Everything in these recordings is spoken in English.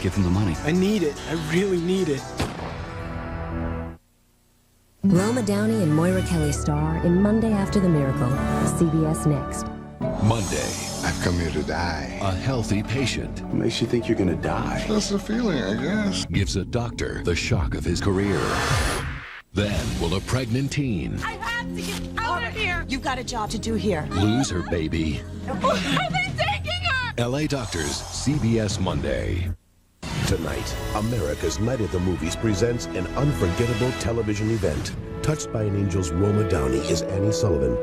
Give him the money. I need it. I really need it. Roma Downey and Moira Kelly star in Monday After the Miracle. CBS Next. Monday, I've come here to die. a healthy patient What makes you think you're gonna die? That's the feeling, I guess. gives a doctor the shock of his career. Then will a pregnant teen I have to get out of here. You've got a job to do here. lose her baby? Why are they taking her? LA Doctors, CBS Monday. Tonight, America's Night at the Movies presents an unforgettable television event. Touched by an Angel's Roma Downey is Annie Sullivan,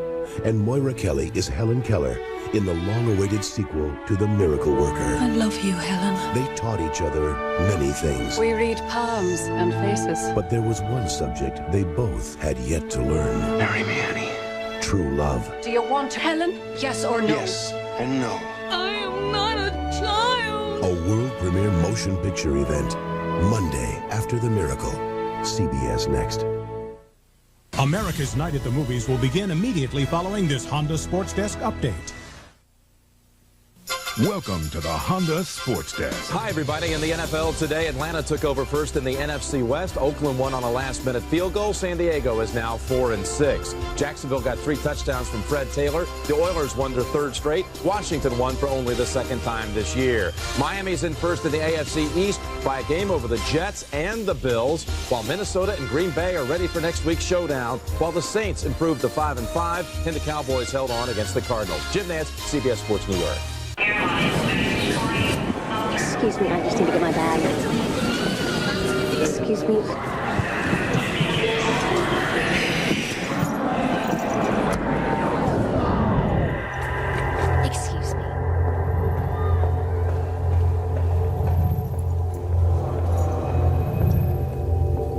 and Moira Kelly is Helen Keller in the long-awaited sequel to The Miracle Worker. I love you, Helen. They taught each other many things, We read palms and faces. but there was one subject they both had yet to learn. Marry me, Annie. True love. Do you want Helen? Yes or no? Yes and no. I am not a child. A world premiere motion picture event. Monday After the Miracle. CBS Next. America's Night at the Movies will begin immediately following this Honda Sports Desk update. Welcome to the Honda Sports Desk. Hi, everybody. In the NFL today, Atlanta took over first in the NFC West. Oakland won on a last-minute field goal. San Diego is now 4-6. Jacksonville got 3 touchdowns from Fred Taylor. The Oilers won their 3rd straight. Washington won for only the 2nd time this year. Miami's in first in the AFC East by a game over the Jets and the Bills, while Minnesota and Green Bay are ready for next week's showdown, while the Saints improved to 5-5, and the Cowboys held on against the Cardinals. Jim Nance, CBS Sports New York. Excuse me, I just need to get my bag. Excuse me. Excuse me.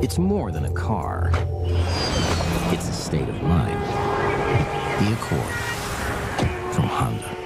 It's more than a car. It's a state of mind. The Accord from Honda.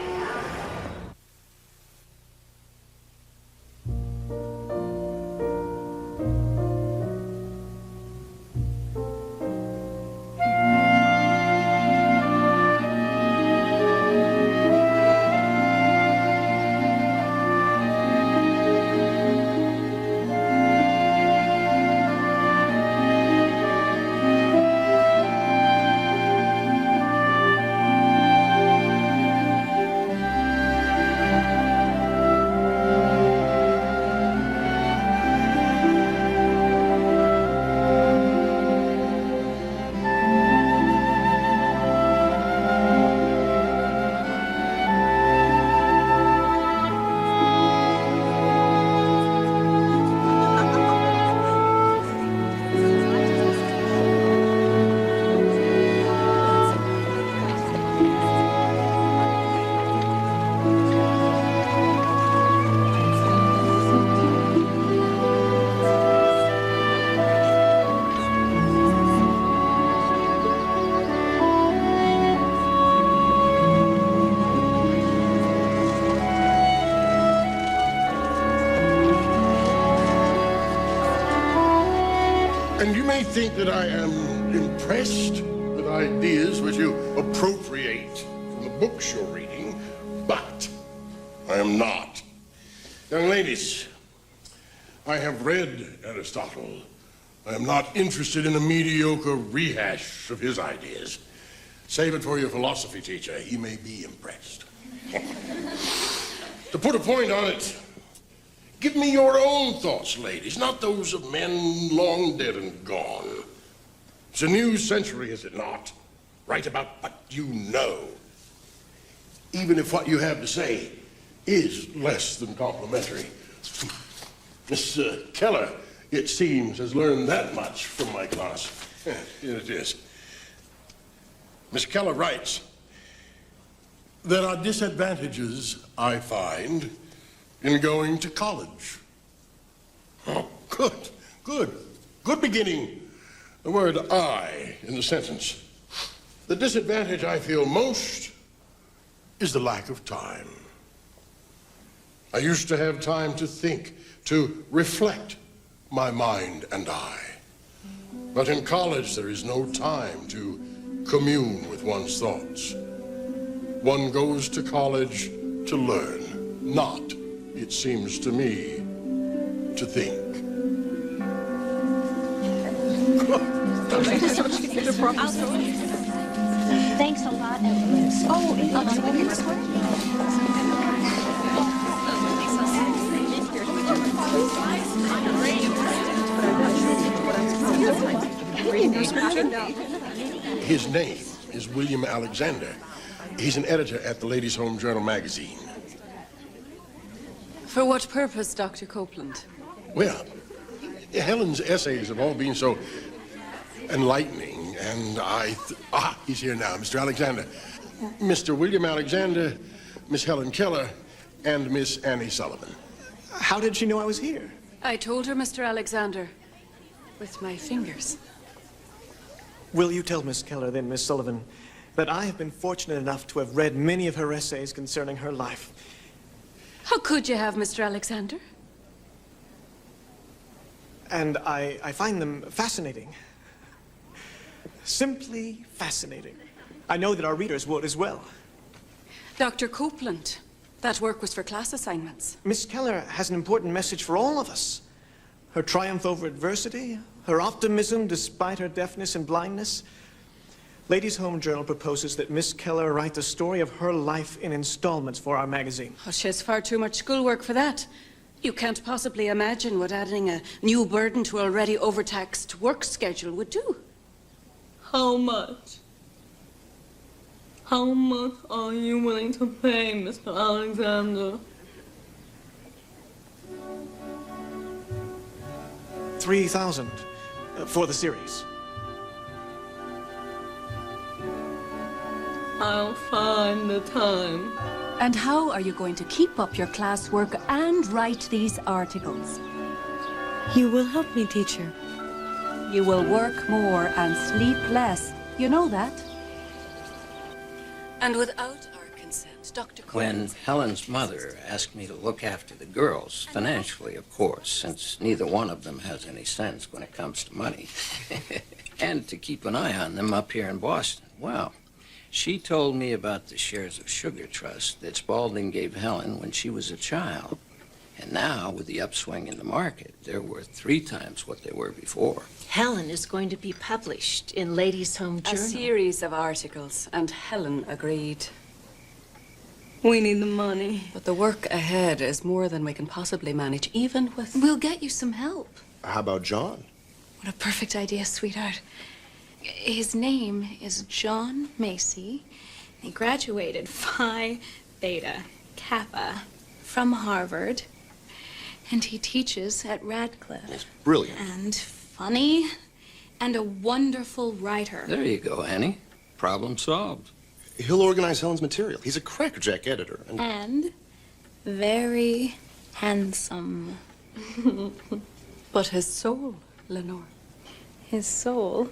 And you may think that I am impressed with ideas which you appropriate from the books you're reading, but I am not. Young ladies, I have read Aristotle. I am not interested in a mediocre rehash of his ideas. Save it for your philosophy teacher. He may be impressed. To put a point on it, give me your own thoughts, ladies, not those of men long dead and gone. It's a new century, is it not? Write about what you know. Even if what you have to say is less than complimentary. Miss Keller, it seems, has learned that much from my class. Here it is. Miss Keller writes, there are disadvantages, I find, in going to college. Oh, good beginning. The word I in the sentence. The disadvantage I feel most is the lack of time. I used to have time to think, to reflect my mind and I. But in college, there is no time to commune with one's thoughts. One goes to college to learn, not, it seems to me, to think. Thanks a lot, Evelyn. His name is William Alexander. He's an editor at the Ladies' Home Journal magazine. For what purpose, Dr. Copeland? Well, Helen's essays have all been so enlightening, and he's here now, Mr. Alexander. Mr. William Alexander, Miss Helen Keller, and Miss Annie Sullivan. How did she know I was here? I told her, Mr. Alexander, with my fingers. Will you tell Miss Keller, then, Miss Sullivan, that I have been fortunate enough to have read many of her essays concerning her life. How could you have, Mr. Alexander? And I find them fascinating. Simply fascinating. I know that our readers would as well. Dr. Copeland, that work was for class assignments. Miss Keller has an important message for all of us. Her triumph over adversity, her optimism despite her deafness and blindness. Ladies' Home Journal proposes that Miss Keller write the story of her life in installments for our magazine. Oh, she has far too much schoolwork for that. You can't possibly imagine what adding a new burden to an already overtaxed work schedule would do. How much? How much are you willing to pay, Mr. Alexander? $3,000 for the series. I'll find the time. And how are you going to keep up your classwork and write these articles? You will help me, teacher. You will work more and sleep less. You know that? And without our consent, Dr. When Collins... Helen's mother asked me to look after the girls, financially, of course, since neither one of them has any sense when it comes to money, and to keep an eye on them up here in Boston, well, she told me about the shares of Sugar Trust that Spaulding gave Helen when she was a child. And now, with the upswing in the market, they're worth 3 times what they were before. Helen is going to be published in Ladies' Home A Journal. series of articles, and Helen agreed. We need the money. But the work ahead is more than we can possibly manage, even with... We'll get you some help. How about John? What a perfect idea, sweetheart. His name is John Macy. He graduated Phi Beta Kappa from Harvard. And he teaches at Radcliffe. It's brilliant. And funny and a wonderful writer. There you go, Annie. Problem solved. He'll organize Helen's material. He's a crackerjack editor. And very handsome. But his soul, Lenore. His soul,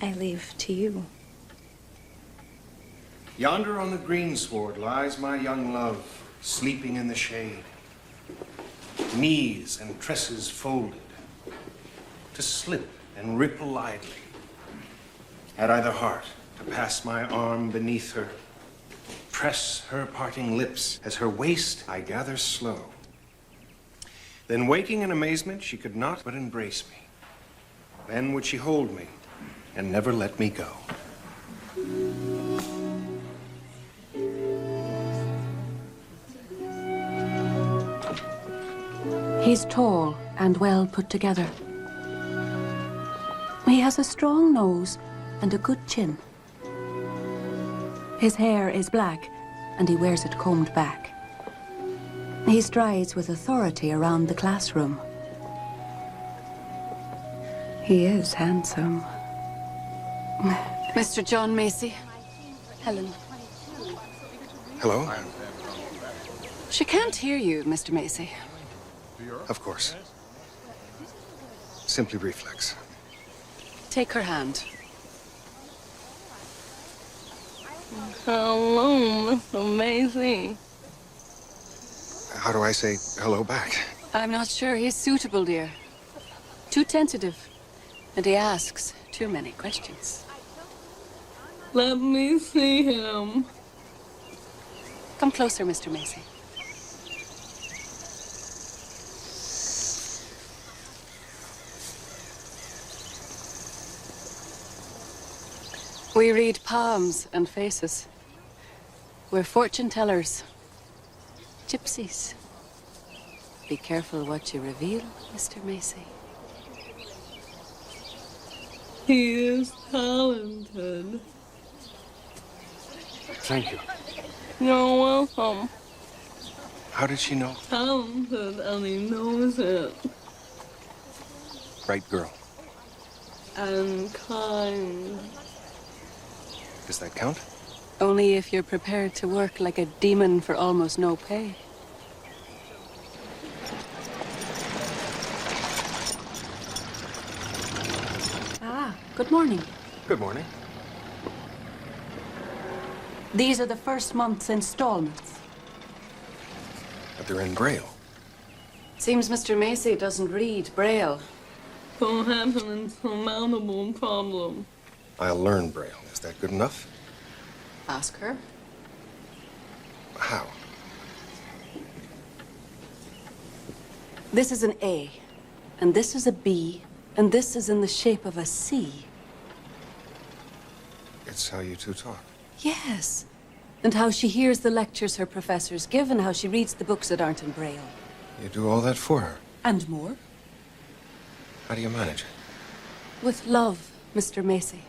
I leave to you. Yonder on the greensward lies my young love, sleeping in the shade. Knees and tresses folded, to slip and ripple idly. Had I the heart to pass my arm beneath her, press her parting lips as her waist I gather slow. Then waking in amazement, she could not but embrace me. Then would she hold me and never let me go. He's tall and well put together. He has a strong nose and a good chin. His hair is black, and he wears it combed back. He strides with authority around the classroom. He is handsome. Mr. John Macy. Helen. Hello? She can't hear you, Mr. Macy. Of course. Simply reflex. Take her hand. Hello, Mr. Macy. How do I say hello back? I'm not sure he's suitable, dear. Too tentative. And he asks too many questions. Let me see him. Come closer, Mr. Macy. We read palms and faces. We're fortune tellers. Gypsies. Be careful what you reveal, Mr. Macy. He is talented. Thank you. You're welcome. How did she know? Talented, and he knows it. Bright girl. And kind. Does that count? Only if you're prepared to work like a demon for almost no pay. Ah, good morning. Good morning. These are the first month's installments. But they're in Braille. Seems Mr. Macy doesn't read Braille. Perhaps an insurmountable problem. I'll learn Braille. Is that good enough? Ask her. How? This is an A, and this is a B, and this is in the shape of a C. It's how you two talk. Yes. And how she hears the lectures her professors give, and how she reads the books that aren't in Braille. You do all that for her. And more. How do you manage it? With love, Mr. Macy.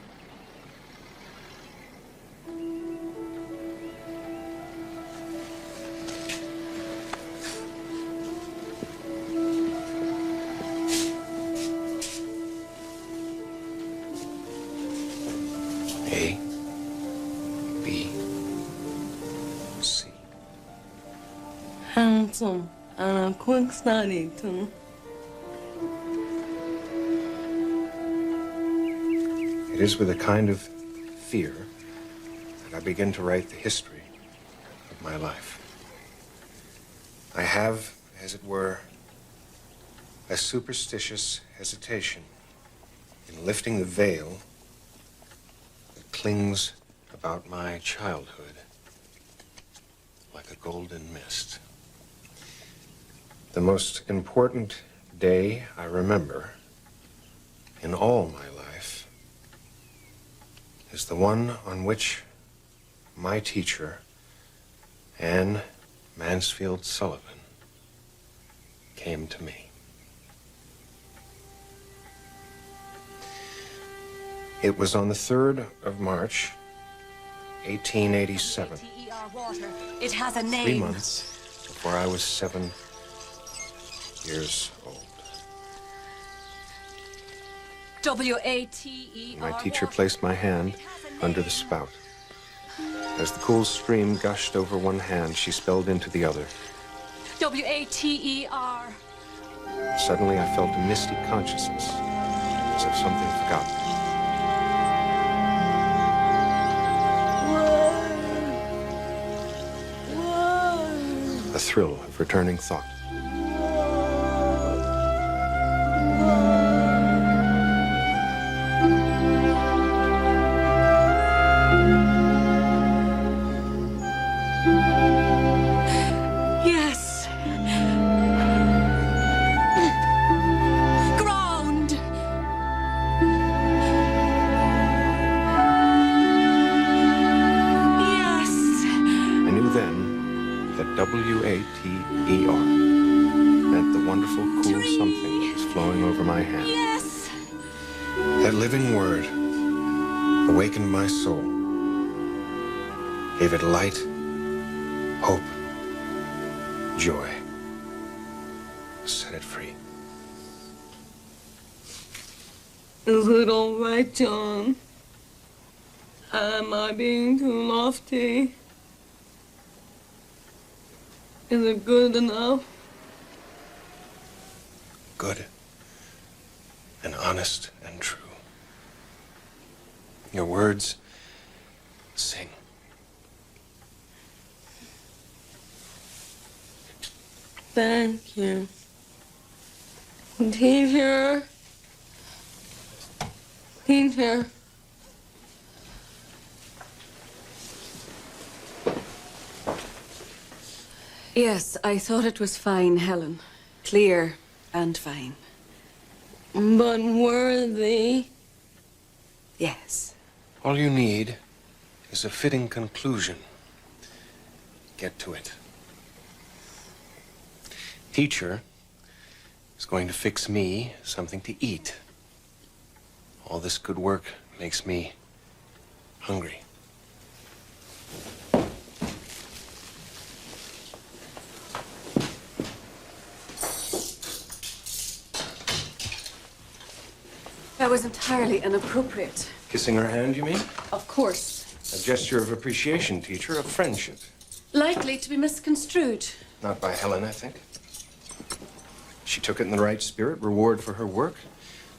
A, B, C. Handsome and a quick study, too. It is with a kind of fear that I begin to write the history of my life. I have, as it were, a superstitious hesitation in lifting the veil that clings about my childhood like a golden mist. The most important day I remember in all my life is the one on which my teacher, Anne Mansfield Sullivan, came to me. It was on the 3rd of March, 1887. Water. It has a name. 3 months before I was 7 years old. W-A-T-E-R. My teacher placed my hand under the spout. As the cool stream gushed over one hand, she spelled into the other. W-A-T-E-R. Suddenly, I felt a misty consciousness, as of something forgotten. A thrill of returning thought. Yes. Ground. Yes. I knew then that W-A-T-E-R meant the wonderful, cool something that was flowing over my hand. Yes. That living word awakened my soul, gave it light, hope, joy, set it free. Is it all right, John? Am I being too lofty? Is it good enough? Good and honest and true. Your words sing. Thank you. Teacher. Teacher. Yes, I thought it was fine, Helen. Clear and fine. But worthy. Yes, All you need is a fitting conclusion. Get to it. Teacher is going to fix me something to eat. All this good work makes me hungry. That was entirely inappropriate. Kissing her hand, you mean? Of course. A gesture of appreciation, teacher, of friendship. Likely to be misconstrued. Not by Helen, I think. She took it in the right spirit, reward for her work.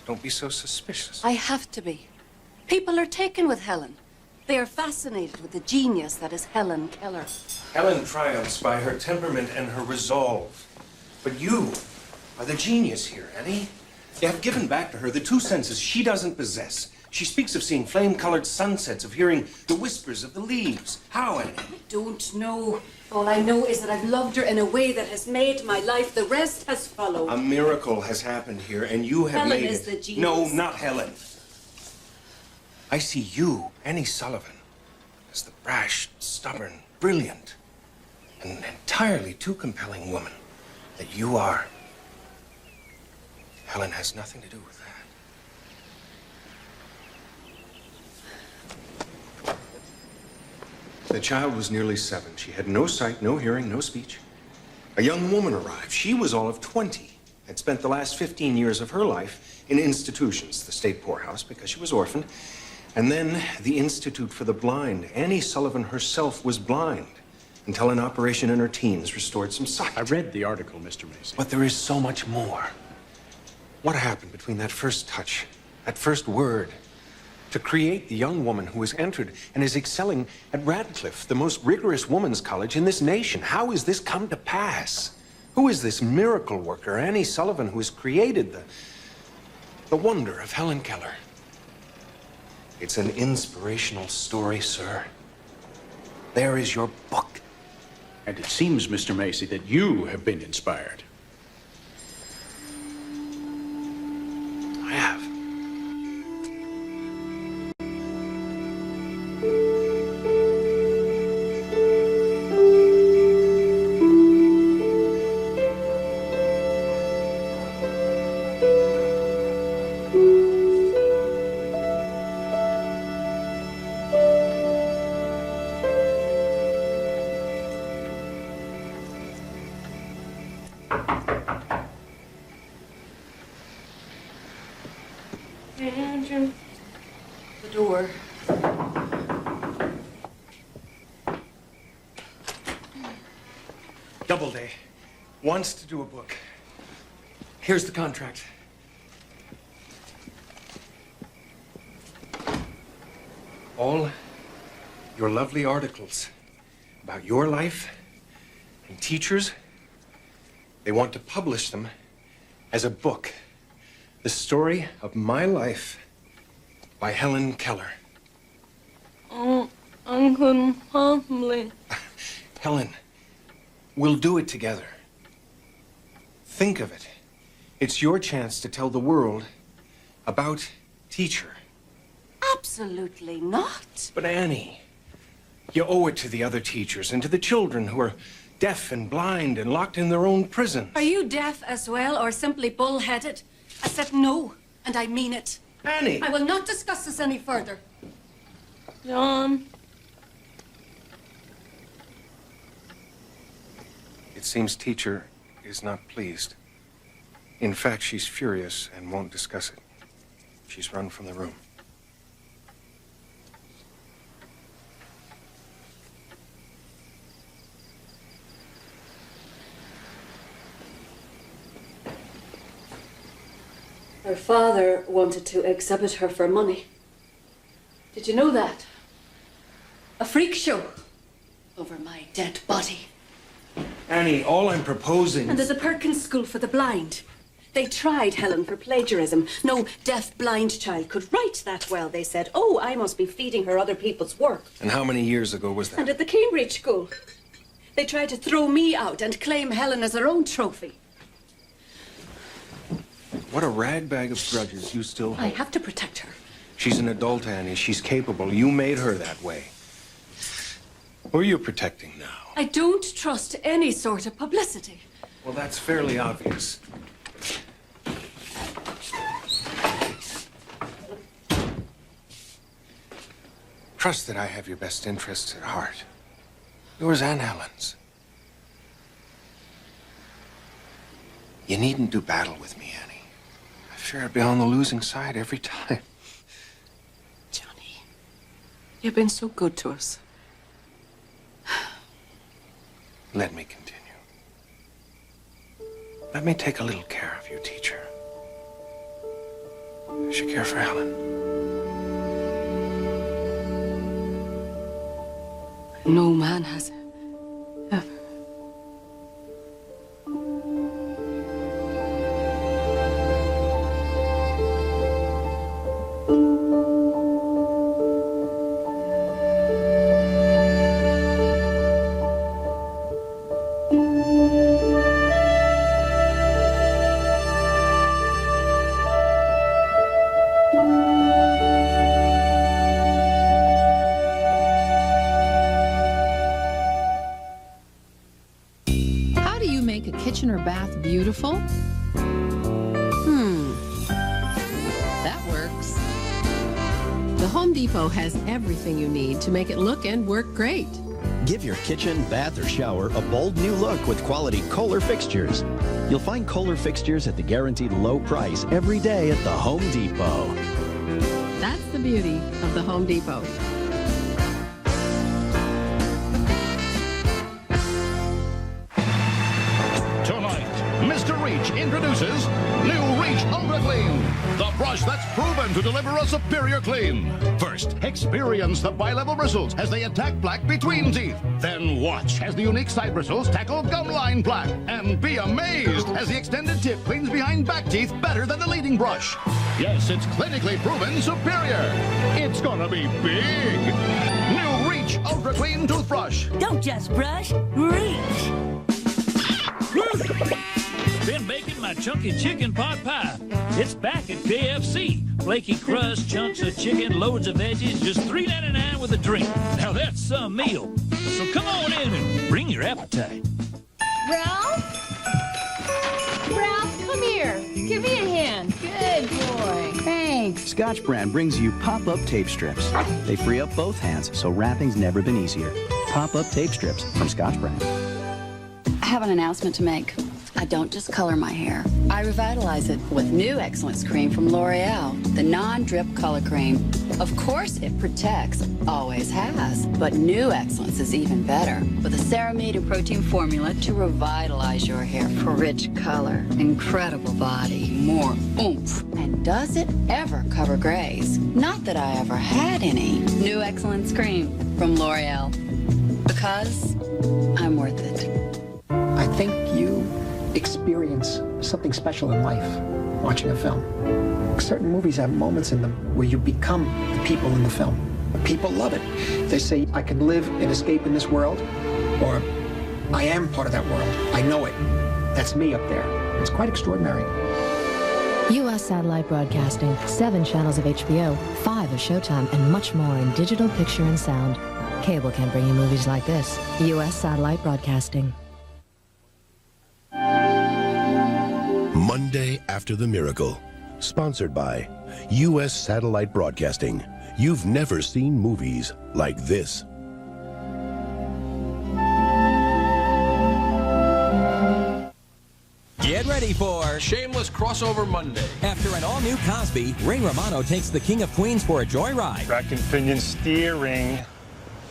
Don't be so suspicious. I have to be. People are taken with Helen. They are fascinated with the genius that is Helen Keller. Helen triumphs by her temperament and her resolve. But you are the genius here, Annie. You have given back to her the two senses she doesn't possess. She speaks of seeing flame-colored sunsets, of hearing the whispers of the leaves. How, Annie? I don't know. All I know is that I've loved her in a way that has made my life. The rest has followed. A miracle has happened here, and you have Helen made is it. the genius. No, not Helen. I see you, Annie Sullivan, as the brash, stubborn, brilliant, and entirely too compelling woman that you are. Helen has nothing to do with that. The child was nearly 7. She had no sight, no hearing, no speech. A young woman arrived. She was all of 20. Had spent the last 15 years of her life in institutions, the state poorhouse because she was orphaned, and then the Institute for the Blind. Annie Sullivan herself was blind until an operation in her teens restored some sight. I read the article, Mr. Macy. But there is so much more. What happened between that first touch, that first word, to create the young woman who has entered and is excelling at Radcliffe, the most rigorous women's college in this nation? How has this come to pass? Who is this miracle worker, Annie Sullivan, who has created the wonder of Helen Keller? It's an inspirational story, sir. There is your book. And it seems, Mr. Macy, that you have been inspired. I have. Hey, Andrew. The door. Doubleday wants to do a book. Here's the contract. All your lovely articles about your life and teachers, they want to publish them as a book. The story of my life by Helen Keller. Oh, I couldn't possibly. Helen, we'll do it together. Think of it. It's your chance to tell the world about Teacher. Absolutely not. But Annie, you owe it to the other teachers and to the children who are deaf and blind and locked in their own prisons. Are you deaf as well, or simply bullheaded? I said no, and I mean it. Annie! I will not discuss this any further. John. It seems Teacher is not pleased. In fact, she's furious and won't discuss it. She's run from the room. Her father wanted to exhibit her for money. Did you know that? A freak show over my dead body. Annie, all I'm proposing... And there's a Perkins School for the Blind. They tried Helen for plagiarism. No deaf-blind child could write that well, they said. Oh, I must be feeding her other people's work. And how many years ago was that? And at the Cambridge School, they tried to throw me out and claim Helen as their own trophy. What a ragbag of grudges you still I hold. have to protect her. She's an adult, Annie. She's capable. You made her that way. Who are you protecting now? I don't trust any sort of publicity. Well, that's fairly obvious. Trust that I have your best interests at heart. Yours and Helen's. You needn't do battle with me, Annie. I fear I'd be on the losing side every time. Johnny, you've been so good to us. Let me continue. Let me take a little care of you, teacher. I should care for Helen. No man has ever. How do you make a kitchen or bath beautiful? That works. The Home Depot has everything you need to make it look and work great. Give your kitchen, bath, or shower a bold new look with quality Kohler fixtures. You'll find Kohler fixtures at the guaranteed low price every day at the Home Depot. That's the beauty of the Home Depot. Tonight, Mr. Reach introduces new Reach Ultra Clean, the brush that's proven to deliver a superior clean. First, experience the bi-level bristles as they attack plaque between teeth. Then watch as the unique side bristles tackle gum line plaque. And be amazed as the extended tip cleans behind back teeth better than the leading brush. Yes, it's clinically proven superior. It's gonna be big. New Reach Ultra Clean toothbrush. Don't just brush, reach. Been making my chunky chicken pot pie. It's back at KFC. Flaky crust, chunks of chicken, loads of veggies, just $3.99 with a drink. Now that's some meal. So come on in and bring your appetite. Ralph? Ralph, come here. Give me a hand. Good boy. Thanks. Scotch Brand brings you pop-up tape strips. They free up both hands, so wrapping's never been easier. Pop-up tape strips from Scotch Brand. I have an announcement to make. I don't just color my hair. I revitalize it with new Excellence Cream from L'Oreal, the non-drip color cream. Of course, it protects, always has, but new Excellence is even better, with a ceramide and protein formula to revitalize your hair for rich color, incredible body, more oomph. And does it ever cover grays? Not that I ever had any. New Excellence Cream from L'Oreal, because I'm worth it. I think you experience something special in life watching a film. Certain movies have moments in them where you become the people in the film. People love it. They say, I can live and escape in this world, or I am part of that world. I know it. That's me up there. It's quite extraordinary. U.S. Satellite Broadcasting, 7 channels of HBO, 5 of Showtime, and much more in digital picture and sound. Cable can't bring you movies like this. U.S. Satellite Broadcasting. Monday After the Miracle. Sponsored by U.S. Satellite Broadcasting. You've never seen movies like this. Get ready for Shameless Crossover Monday. After an all-new Cosby, Ray Romano takes the King of Queens for a joyride. Rack and pinion steering,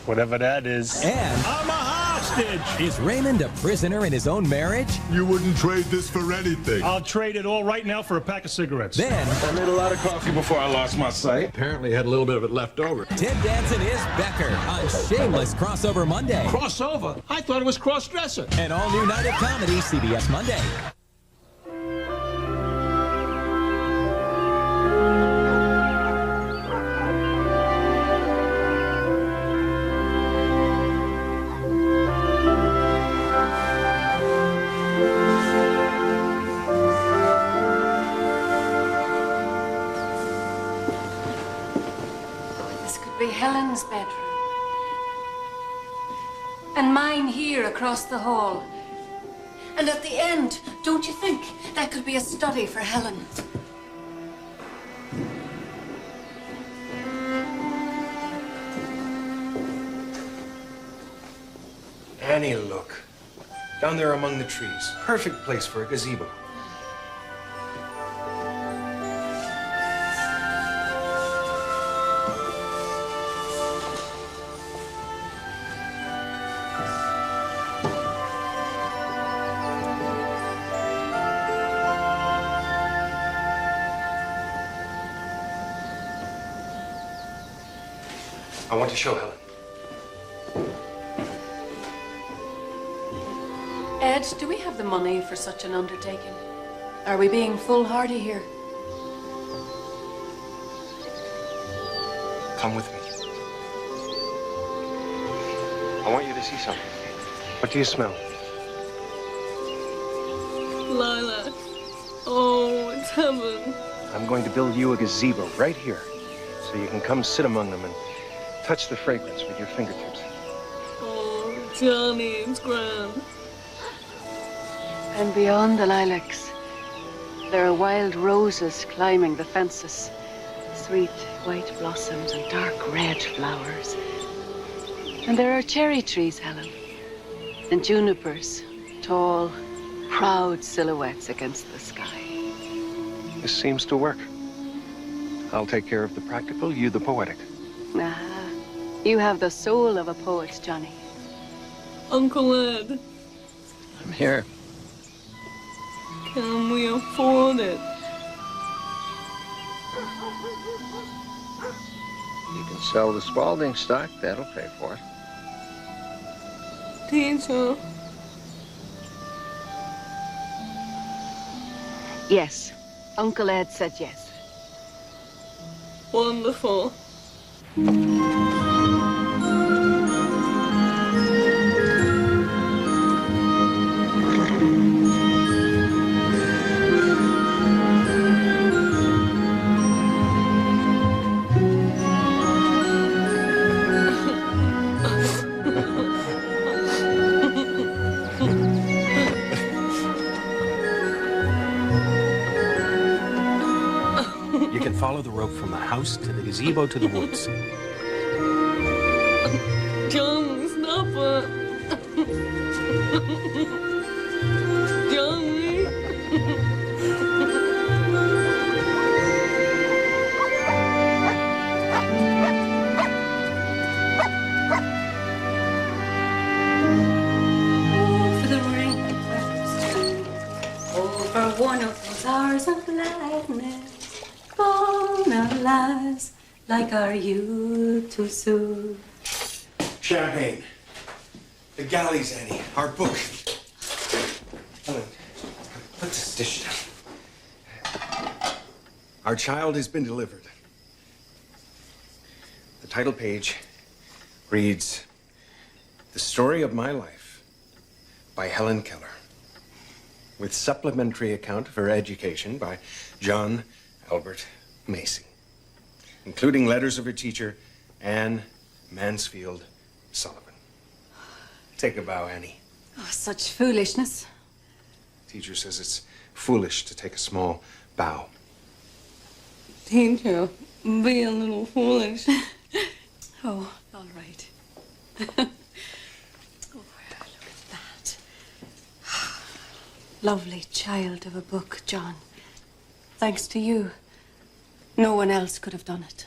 whatever that is. And I'm a hostage! is Raymond a prisoner in his own marriage? You wouldn't trade this for anything. I'll trade it all right now for a pack of cigarettes. Then I made a lot of coffee before I lost my sight. Apparently had a little bit of it left over. Ted Danson is Becker on Shameless Crossover Monday. Crossover? I thought it was cross-dresser. An all-new night of comedy, CBS Monday. be Helen's bedroom. And mine here across the hall. And at the end, don't you think that could be a study for Helen? Annie, look. Down there among the trees. Perfect place for a gazebo. I want to show Helen. Ed, do we have the money for such an undertaking? Are we being foolhardy here? Come with me. I want you to see something. What do you smell? Lilac. Oh, it's heaven. I'm going to build you a gazebo right here, so you can come sit among them and touch the fragrance with your fingertips. Oh, Johnny, it's grand. And beyond the lilacs, there are wild roses climbing the fences. Sweet white blossoms and dark red flowers. And there are cherry trees, Helen. And junipers, tall, proud silhouettes against the sky. This seems to work. I'll take care of the practical, you the poetic. Ah, you have the soul of a poet, Johnny. Uncle Ed, I'm here. can we afford it? You can sell the Spalding stock. That'll pay for it. Teacher, Yes, Uncle Ed said yes. wonderful. You can follow the rope from the house to the gazebo to the woods. Johnny, stop it. Johnny. Over the rainbows, over one of those hours of gladness, born of lives like our youth too soon. Champagne. The galleys, Annie. Our book. Helen, put this dish down. Our child has been delivered. The title page reads, The Story of My Life by Helen Keller, with supplementary account of her education by John Albert Macy, including letters of her teacher, Anne Mansfield Sullivan. Take a bow, Annie. Oh, such foolishness. Teacher says it's foolish to take a small bow. Teacher, be a little foolish. Oh, all right. Oh, look at that. Lovely child of a book, John. Thanks to you. No one else could have done it.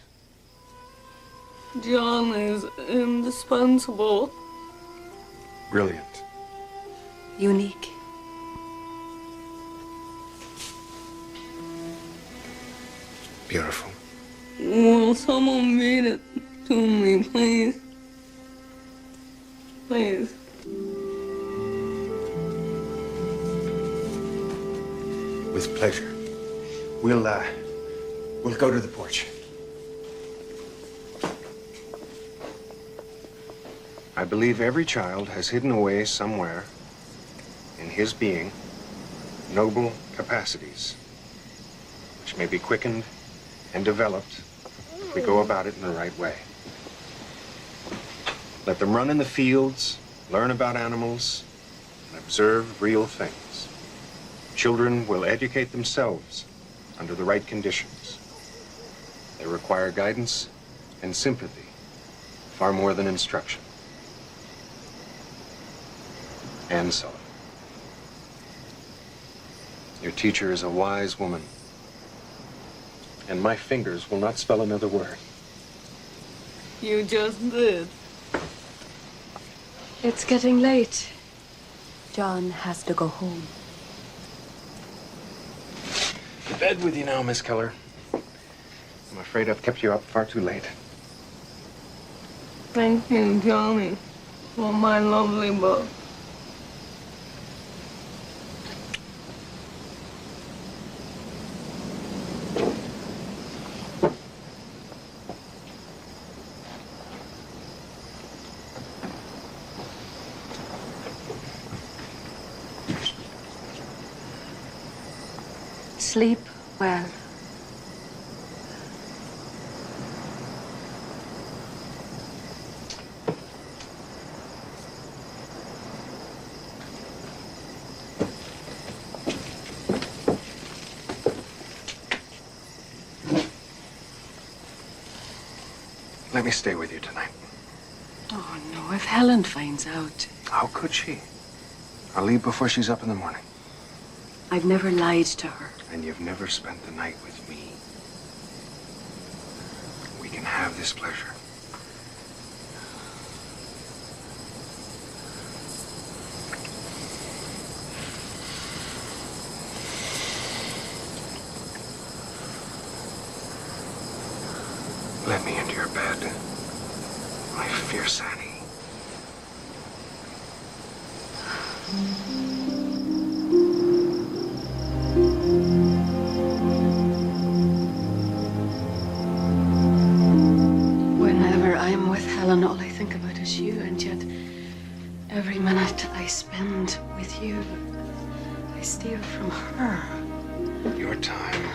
John is indispensable. Brilliant. Unique. Beautiful. Will someone read it to me, please? Please. With pleasure. We'll go to the porch. I believe every child has hidden away somewhere in his being noble capacities, which may be quickened and developed if we go about it in the right way. Let them run in the fields, learn about animals, and observe real things. Children will educate themselves under the right conditions. They require guidance and sympathy, far more than instruction. Anne Sullivan. Your teacher is a wise woman, and my fingers will not spell another word. You just did. It's getting late. John has to go home. To bed with you now, Miss Keller. I'm afraid I've kept you up far too late. Thank you, Johnny, for my lovely book. Sleep well. Let me stay with you tonight. Oh, no, if Helen finds out. How could she? I'll leave before she's up in the morning. I've never lied to her. And you've never spent the night with me. We can have this pleasure. Let me into your bed, my fierce Annie. Whenever I'm with Helen, all I think about is you, and yet every minute I spend with you, I steal from her. Your time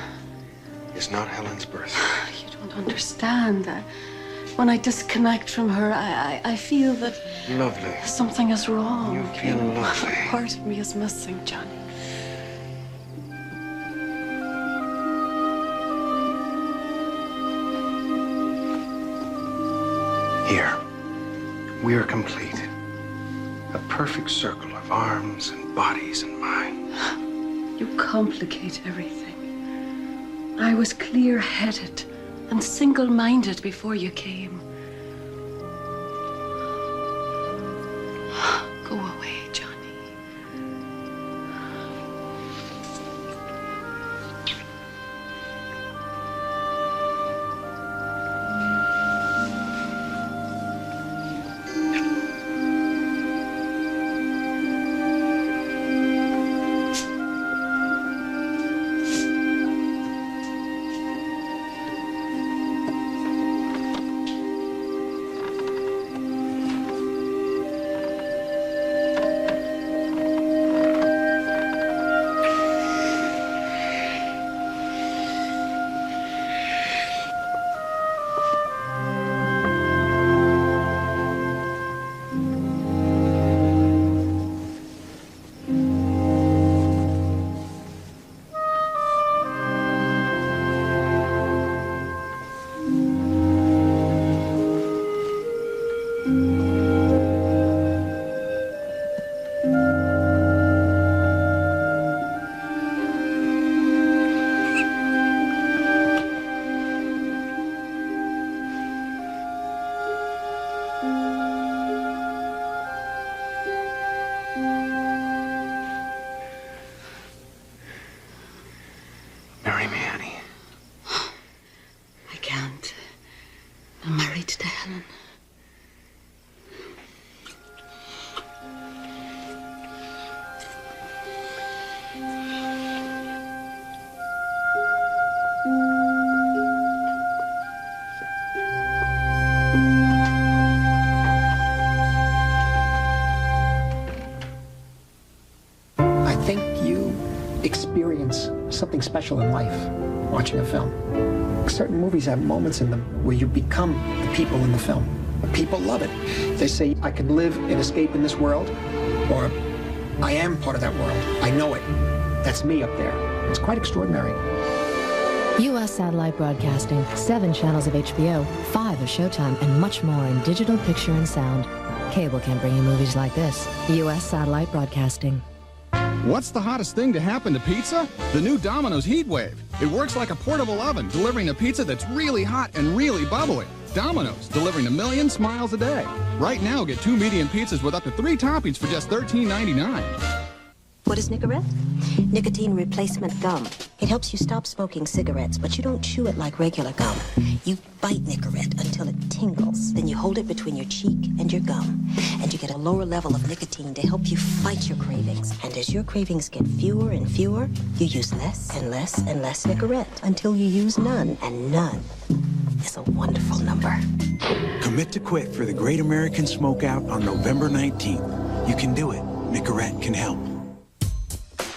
is not Helen's birthright. You don't understand. When I disconnect from her, I feel that Lovely. something is wrong. You feel lovely. Part of me is missing, Johnny. Here, we are complete. A perfect circle of arms and bodies and mind. You complicate everything. I was clear-headed and single-minded before you came. Go away, Johnny. Marry me, Annie. I can't. I'm married to Helen. I think you experience something special in life watching a film. Certain movies have moments in them where you become the people in the film. But people love it. They say, I can live and escape in this world, or I am part of that world. I know it. That's me up there. It's quite extraordinary. U.S. satellite broadcasting, 7 channels of HBO, 5 of Showtime, and much more in digital picture and sound. Cable can't bring you movies like this. U.S. satellite broadcasting. What's the hottest thing to happen to pizza? The new Domino's Heat Wave. It works like a portable oven, delivering a pizza that's really hot and really bubbly. Domino's, delivering a million smiles a day. Right now, get 2 medium pizzas with up to 3 toppings for just $13.99. What is Nicorette? Nicotine replacement gum. It helps you stop smoking cigarettes, but you don't chew it like regular gum. You bite Nicorette until it tingles. Then you hold it between your cheek and your gum. And you get a lower level of nicotine to help you fight your cravings. And as your cravings get fewer and fewer, you use less and less and less Nicorette until you use none. And none is a wonderful number. Commit to quit for the Great American Smokeout on November 19th. You can do it. Nicorette can help.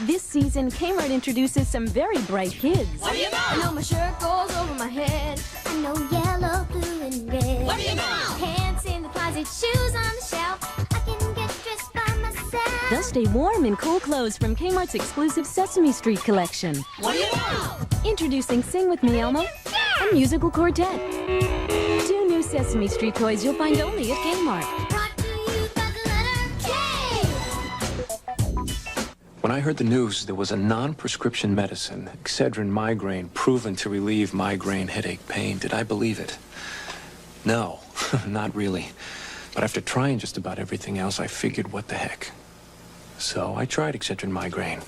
This season, Kmart introduces some very bright kids. What do you know? I know my shirt goes over my head. I know yellow, blue, and red. What do you know? Pants in the closet, shoes on the shelf. I can get dressed by myself. They'll stay warm in cool clothes from Kmart's exclusive Sesame Street collection. What do you know? Introducing Sing With Me, Elmo, a musical quartet. 2 new Sesame Street toys you'll find only at Kmart. Brought to you by the letter K. When I heard the news there was a non-prescription medicine, Excedrin migraine, proven to relieve migraine headache pain, did I believe it? No, not really. But after trying just about everything else, I figured, what the heck? So I tried Excedrin migraine.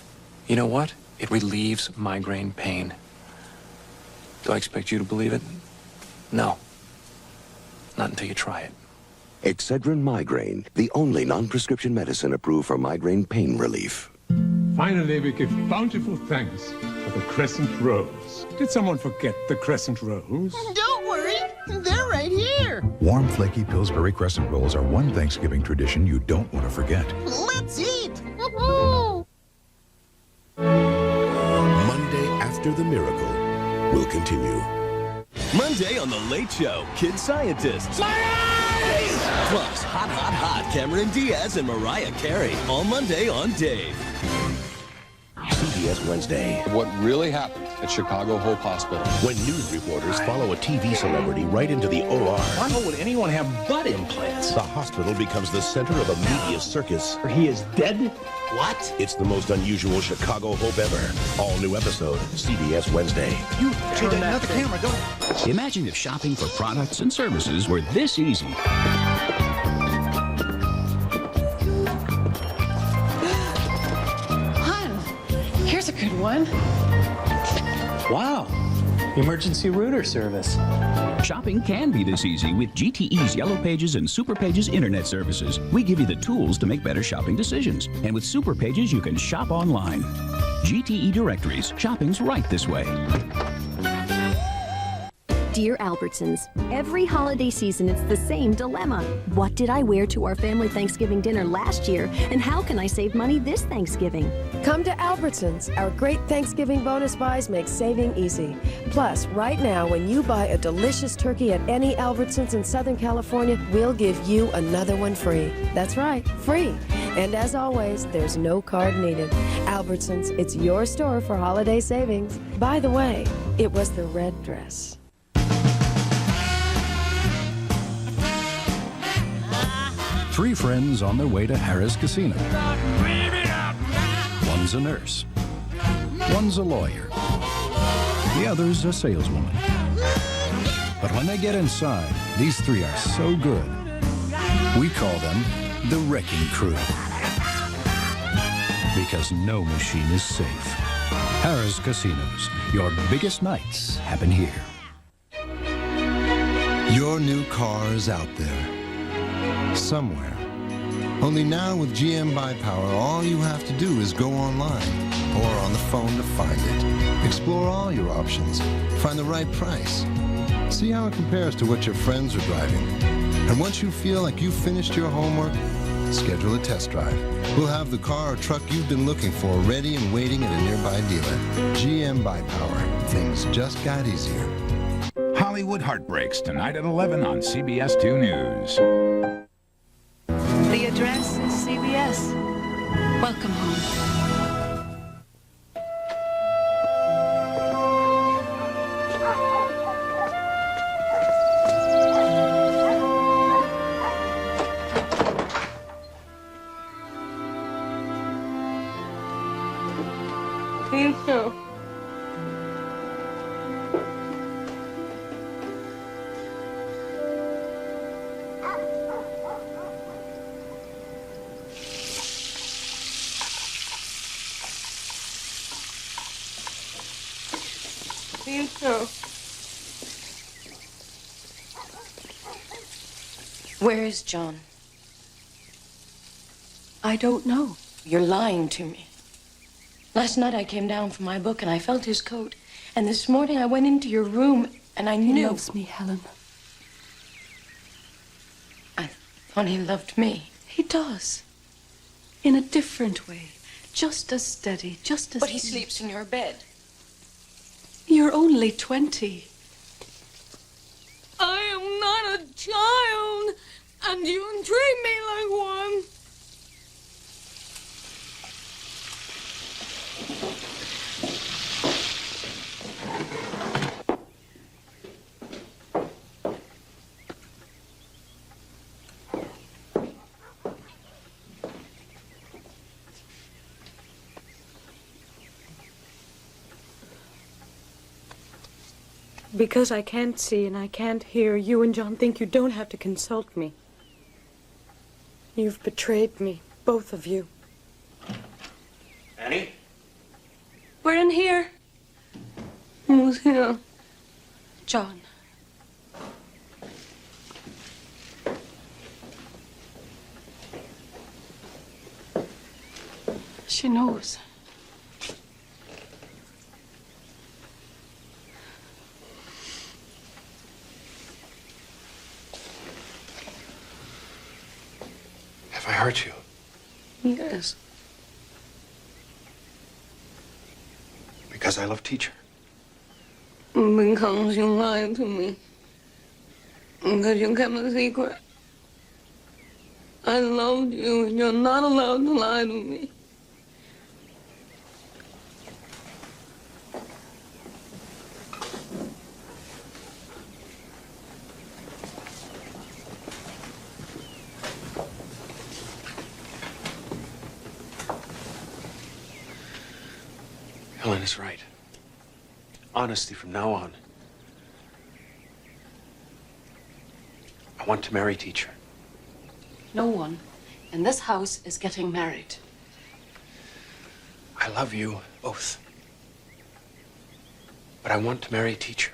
You know what? It relieves migraine pain. Do I expect you to believe it? No. Not until you try it. Excedrin Migraine, the only non-prescription medicine approved for migraine pain relief. Finally, we give bountiful thanks for the Crescent Rose. Did someone forget the Crescent Rose? Don't worry, they're right here. Warm, flaky Pillsbury Crescent Rolls are one Thanksgiving tradition you don't want to forget. Let's eat. Monday after the miracle will continue. Monday on The Late Show, Kid Scientists. Plus, hot, Cameron Diaz and Mariah Carey. All Monday on Dave. CBS Wednesday. What really happened at Chicago Hope Hospital? When news reporters follow a TV celebrity right into the OR. Why would anyone have butt implants? The hospital becomes the center of a media circus. He is dead? What? It's the most unusual Chicago Hope ever. All new episode, CBS Wednesday. You turn that thing. Camera, don't. Imagine if shopping for products and services were this easy. Here's a good one. Wow. Emergency router service. Shopping can be this easy with GTE's Yellow Pages and Super Pages internet services. We give you the tools to make better shopping decisions. And with Super Pages, you can shop online. GTE directories. Shopping's right this way. Dear Albertsons, every holiday season it's the same dilemma. What did I wear to our family Thanksgiving dinner last year, and how can I save money this Thanksgiving? Come to Albertsons. Our great Thanksgiving bonus buys make saving easy. Plus, right now, when you buy a delicious turkey at any Albertsons in Southern California, we'll give you another one free. That's right, free. And as always, there's no card needed. Albertsons, it's your store for holiday savings. By the way, it was the red dress. Three friends on their way to Harrah's Casino. One's a nurse. One's a lawyer. The other's a saleswoman. But when they get inside, these three are so good. We call them the Wrecking Crew. Because no machine is safe. Harrah's Casinos. Your biggest nights happen here. Your new car is out there. Somewhere. Only now with GM BuyPower, all you have to do is go online or on the phone to find it. Explore all your options. Find the right price. See how it compares to what your friends are driving. And once you feel like you've finished your homework, schedule a test drive. We'll have the car or truck you've been looking for ready and waiting at a nearby dealer. GM BuyPower. Things just got easier. Hollywood Heartbreaks, tonight at 11 on CBS 2 News. The address is CBS. Welcome home. Pinto. Pinto. Where is John? I don't know. You're lying to me. Last night I came down from my book and I felt his coat. And this morning I went into your room and I knew... He loves me, Helen. I thought he loved me. He does. In a different way. Just as steady, just as... But he sleeps in your bed. You're only 20. I am not a child, and you treat me like one. Because I can't see and I can't hear, you and John think you don't have to consult me. You've betrayed me, both of you. Annie? We're in here. Who's here? John. She knows. Have I hurt you? Yes. Because I love teacher. Because you lied to me. Because you kept a secret. I loved you, and you're not allowed to lie to me. Helen is right. Honesty from now on. I want to marry teacher. No one in this house is getting married. I love you both. But I want to marry teacher.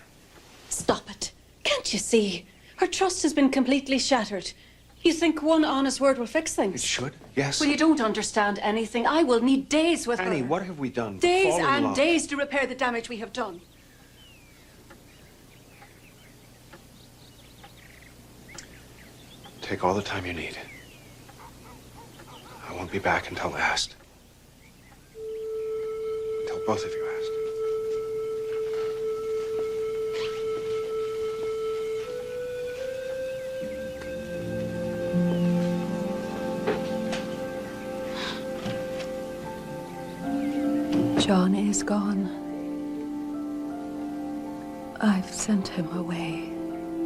Stop it. Can't you see? Her trust has been completely shattered. You think one honest word will fix things? It should, yes. Well, you don't understand anything. I will need days with Annie, her. what have we done? but Days fall in and love? days to repair the damage we have done. Take all the time you need. I won't be back until asked. Until both of you asked. John is gone. I've sent him away.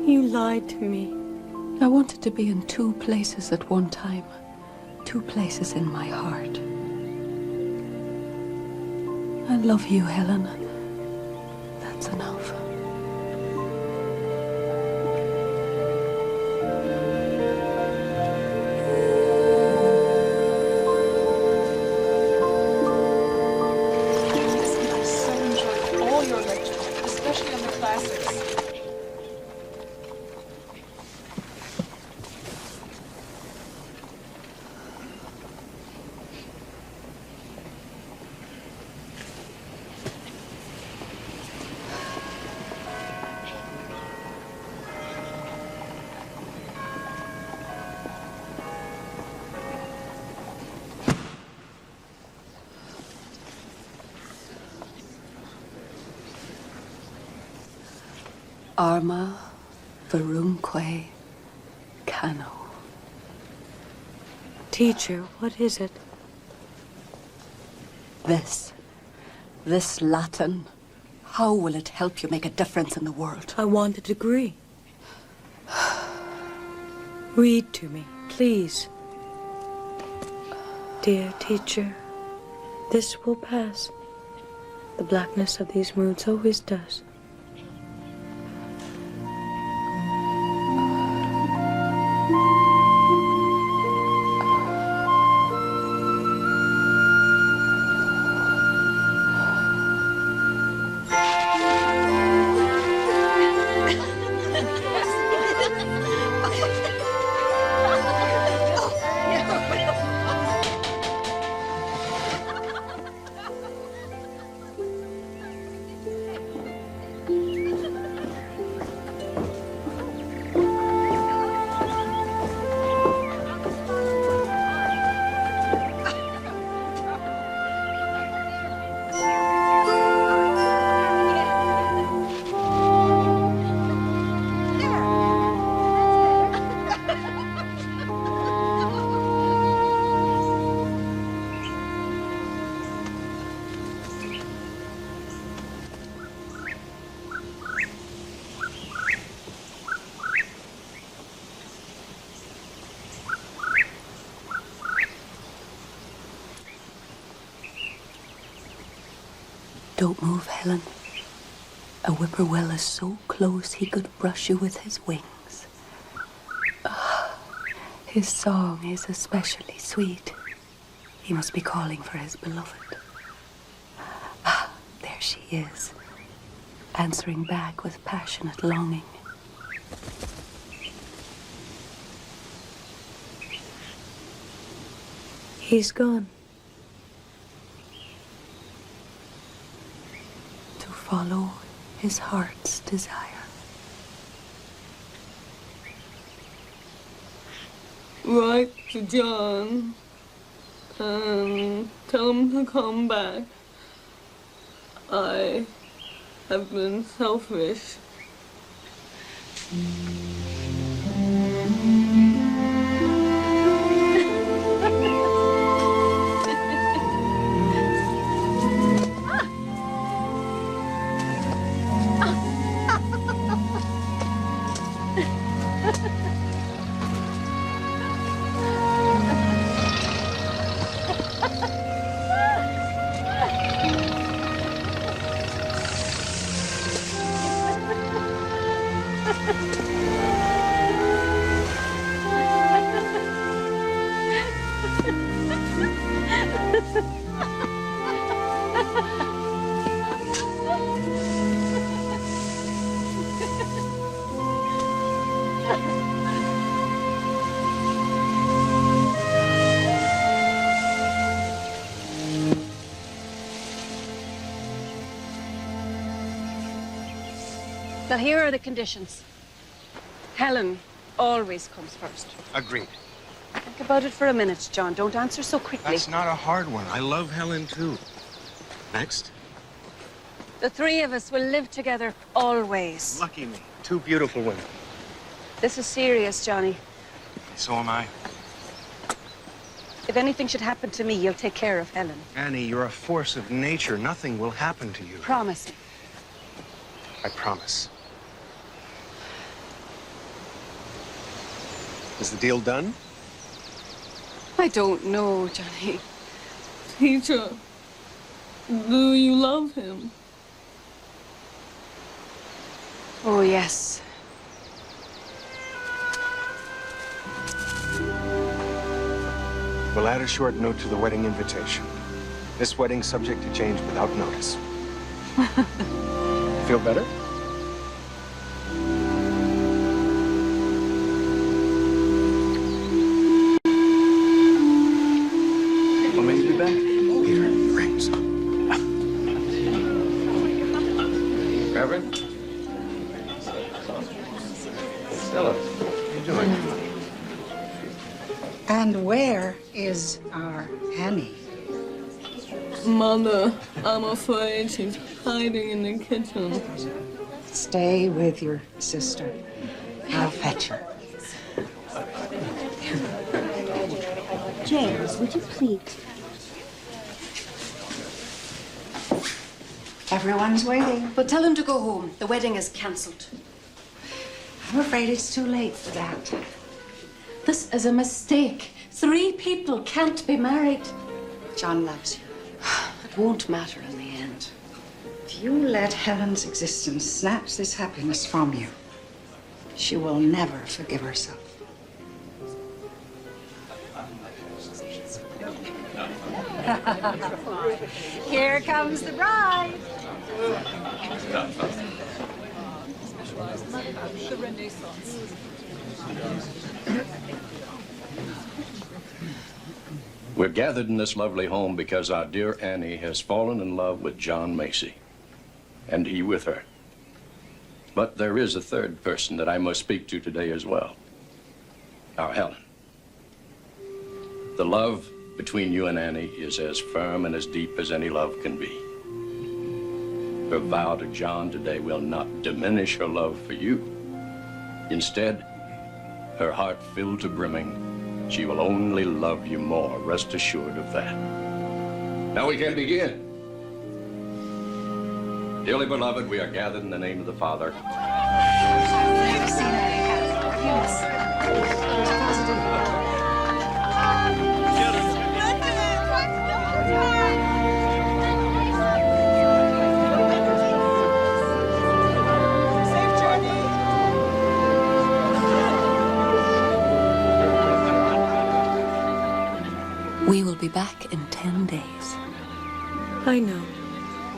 You lied to me. I wanted to be in two places at one time. Two places in my heart. I love you, Helen. That's enough. I so enjoyed all your lectures, especially on the classics. Arma Varumque Cano. Teacher, what is it? This Latin, how will it help you make a difference in the world? I want a degree. Read to me, please. Dear teacher, this will pass. The blackness of these moods always does. Don't move, Helen. A whippoorwill is so close he could brush you with his wings. His song is especially sweet. He must be calling for his beloved. There she is, answering back with passionate longing. He's gone. Follow his heart's desire. Write to John and tell him to come back. I have been selfish. Now, here are the conditions. Helen always comes first. Agreed. Think about it for a minute, John. Don't answer so quickly. That's not a hard one. I love Helen, too. Next. The three of us will live together always. Lucky me. Two beautiful women. This is serious, Johnny. So am I. If anything should happen to me, you'll take care of Helen. Annie, you're a force of nature. Nothing will happen to you. Promise me. I promise. Is the deal done? I don't know, Johnny. Teacher, do you love him? Oh, yes. We'll add a short note to the wedding invitation. This wedding subject to change without notice. Feel better? Want me to do that? Here, rings. Reverend? Stella, what are you doing? And where is our Annie? Mother, I'm afraid she's hiding in the kitchen. Stay with your sister. I'll fetch her. James, would you please? Everyone's waiting. But tell him to go home. The wedding is cancelled. I'm afraid it's too late for that. This is a mistake. 3 people can't be married. John loves you. It won't matter in the end. If you let Helen's existence snatch this happiness from you, she will never forgive herself. Here comes the bride. The Renaissance. We're gathered in this lovely home because our dear Annie has fallen in love with John Macy, and he with her. But there is a third person that I must speak to today as well, our Helen. The love between you and Annie is as firm and as deep as any love can be. Her vow to John today will not diminish her love for you. Instead, her heart filled to brimming, she will only love you more. Rest assured of that. Now we can begin. Dearly beloved, we are gathered in the name of the Father. We will be back in 10 days. I know.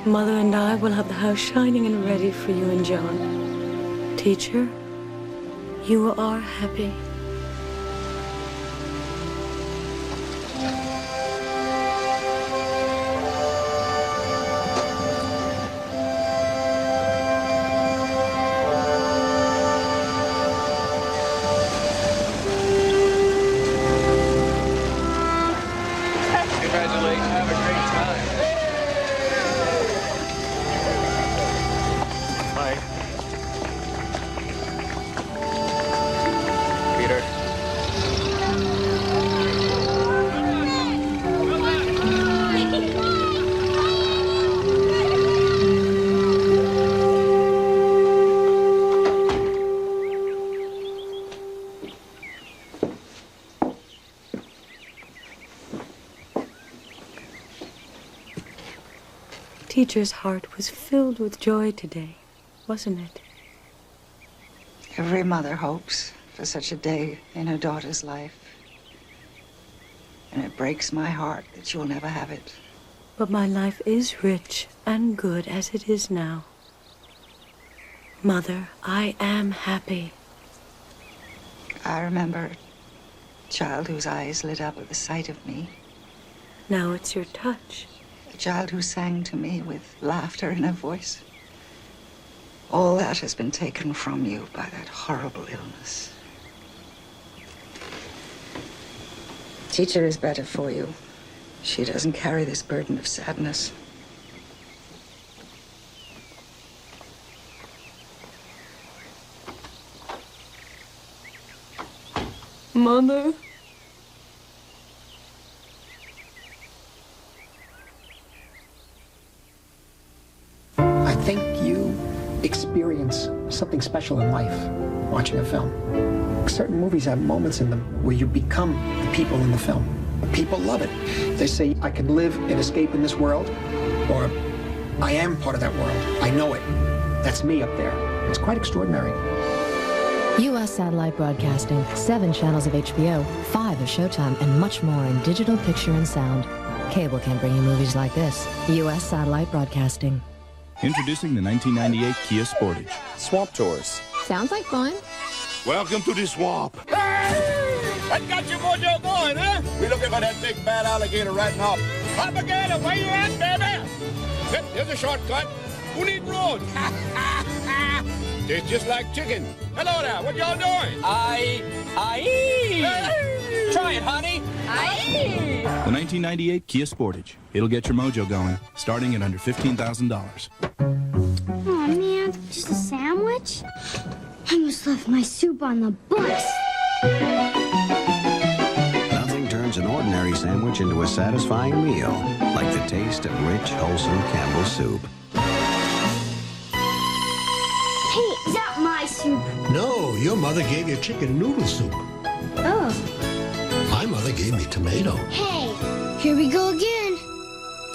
Mother and I will have the house shining and ready for you and John. Teacher, you are happy. Teacher's heart was filled with joy today, wasn't it? Every mother hopes for such a day in her daughter's life. And it breaks my heart that you'll never have it. But my life is rich and good as it is now. Mother, I am happy. I remember a child whose eyes lit up at the sight of me. Now it's your touch. A child who sang to me with laughter in her voice. All that has been taken from you by that horrible illness. Teacher is better for you. She doesn't carry this burden of sadness. Mother? I think you experience something special in life watching a film. Certain movies have moments in them where you become the people in the film. People love it. They say, I can live and escape in this world, or I am part of that world. I know it. That's me up there. It's quite extraordinary. U.S. Satellite Broadcasting, 7 channels of HBO, 5 of Showtime, and much more in digital picture and sound. Cable can't bring you movies like this. U.S. Satellite Broadcasting. Introducing the 1998 Kia Sportage. Swamp Tours. Sounds like fun. Welcome to the swamp. Hey! That got your mojo going, huh? We're looking for that big bad alligator right now. Propaganda, where you at, baby? Yep, here's a shortcut. Who needs roads? Tastes just like chicken. Hello there, what y'all doing? Try it, honey. The 1998 Kia Sportage. It'll get your mojo going, starting at under $15,000. Oh man, just a sandwich? I almost left my soup on the bus. Nothing turns an ordinary sandwich into a satisfying meal like the taste of rich, wholesome Campbell's soup. Hey, is that my soup? No, your mother gave you chicken noodle soup. Oh. My mother gave me tomato. Hey, here we go again.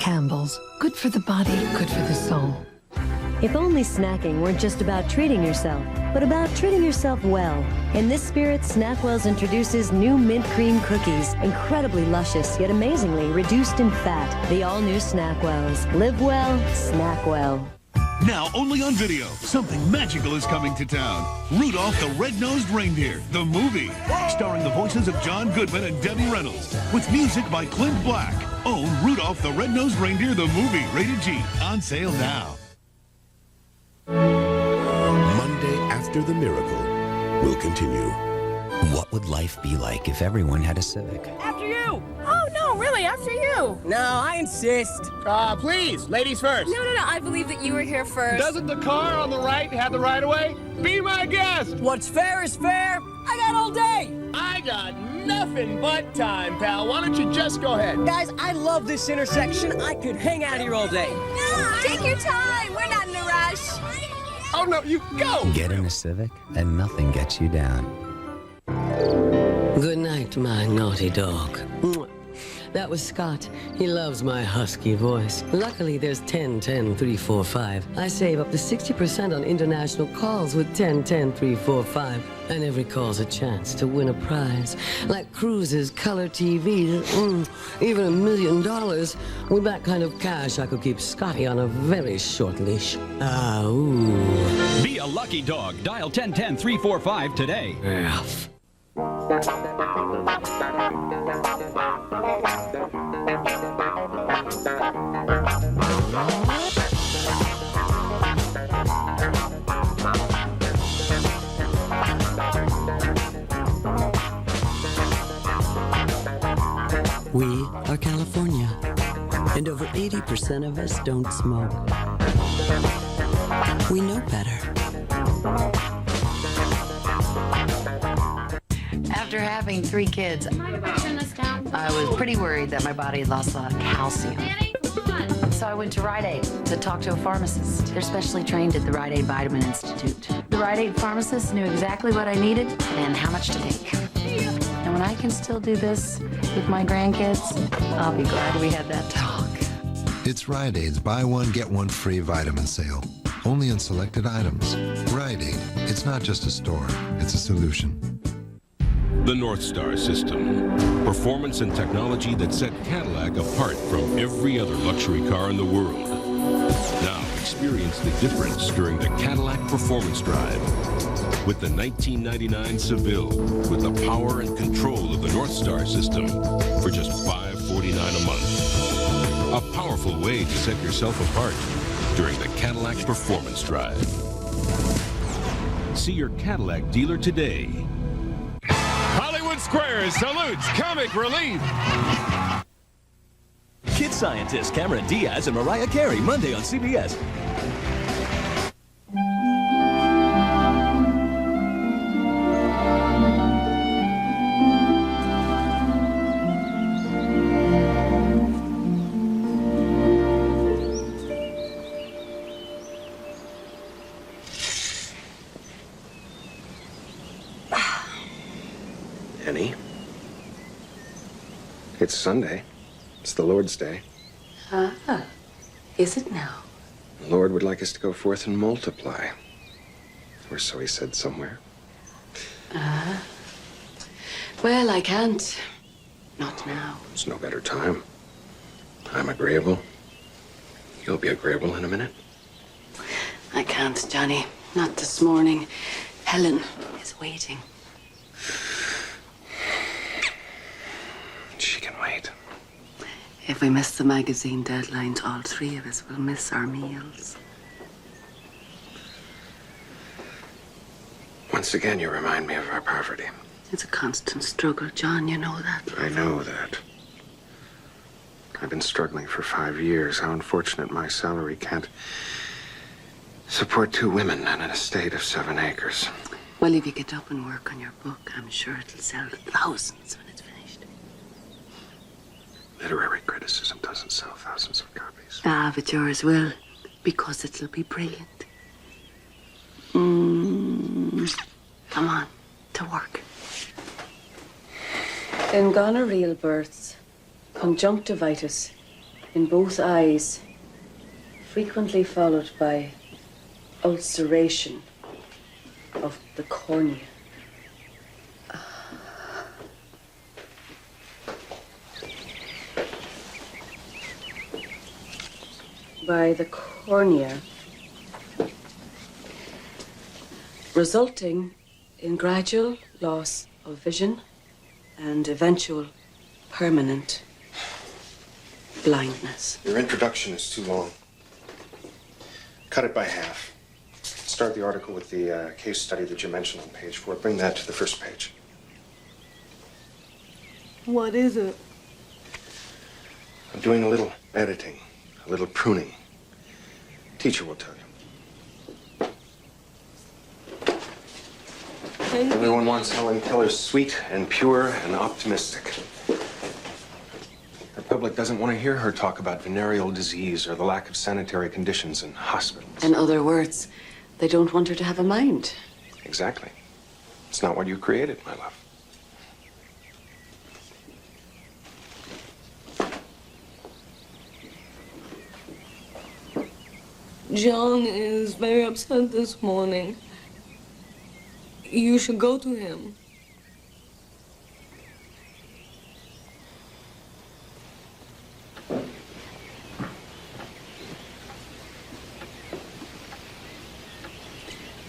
Campbell's. Good for the body, good for the soul. If only snacking weren't just about treating yourself, but about treating yourself well. In this spirit, Snackwell's introduces new mint cream cookies. Incredibly luscious, yet amazingly reduced in fat. The all-new Snackwells. Live well, snack well. Now only on video, something magical is coming to town. Rudolph the Red-Nosed Reindeer, the movie. Starring the voices of John Goodman and Debbie Reynolds. With music by Clint Black. Own Rudolph the Red-Nosed Reindeer, the movie. Rated G. On sale now. Monday after the miracle will continue. What would life be like if everyone had a Civic? After you! Oh, no, really, after you! No, I insist. Please, ladies first. No, I believe that you were here first. Doesn't the car on the right have the right of way? Be my guest. What's fair is fair. I got all day. I got nothing but time, pal. Why don't you just go ahead? Guys, I love this intersection. I could hang out here all day. Take your time. We're not in a rush. Oh, no, you go. Get in a Civic, and nothing gets you down. Good night, my naughty dog. That was Scott. He loves my husky voice. Luckily, there's 10-10-345. I save up to 60% on international calls with 10-10-345. And every call's a chance to win a prize. Like cruises, color TV, even $1 million. With that kind of cash, I could keep Scotty on a very short leash. Ooh. Be a lucky dog. Dial 10-10-345 today. We are California, and over 80% of us don't smoke. We know better. After having 3 kids, I was pretty worried that my body had lost a lot of calcium. So I went to Rite Aid to talk to a pharmacist. They're specially trained at the Rite Aid Vitamin Institute. The Rite Aid pharmacist knew exactly what I needed and how much to take. And when I can still do this with my grandkids, I'll be glad we had that talk. It's Rite Aid's buy one, get one free vitamin sale. Only on selected items. Rite Aid. It's not just a store, it's a solution. The North Star system. Performance and technology that set Cadillac apart from every other luxury car in the world. Now experience the difference during the Cadillac Performance Drive. With the 1999 Seville, with the power and control of the North Star system for just $549 a month. A powerful way to set yourself apart during the Cadillac Performance Drive. See your Cadillac dealer today. Hollywood Squares salutes Comic Relief. Kid scientists Cameron Diaz and Mariah Carey, Monday on CBS. Annie, it's Sunday. It's the Lord's Day. Is it now? The Lord would like us to go forth and multiply. Or so he said somewhere. Well, I can't. Not now. There's no better time. I'm agreeable. You'll be agreeable in a minute. I can't, Johnny. Not this morning. Helen is waiting. She can wait. If we miss the magazine deadlines, all 3 of us will miss our meals. Once again, you remind me of our poverty. It's a constant struggle, John. You know that. I know that. I've been struggling for 5 years. How unfortunate my salary can't support 2 women and an estate of 7 acres. Well, if you get up and work on your book, I'm sure it'll sell thousands when it's finished. Literary criticism doesn't sell thousands of copies. Ah, but yours will, because it'll be brilliant. Come on, to work. In gonorrheal births, conjunctivitis in both eyes, frequently followed by ulceration of the cornea. By the cornea, resulting in gradual loss of vision and eventual permanent blindness. Your introduction is too long. Cut it by half. Start the article with the case study that you mentioned on page 4. Bring that to the first page. What is it? I'm doing a little editing, a little pruning. Teacher will tell you. Everyone wants Helen Keller sweet and pure and optimistic. The public doesn't want to hear her talk about venereal disease or the lack of sanitary conditions in hospitals. In other words, they don't want her to have a mind. Exactly. It's not what you created, my love. John is very upset this morning. You should go to him.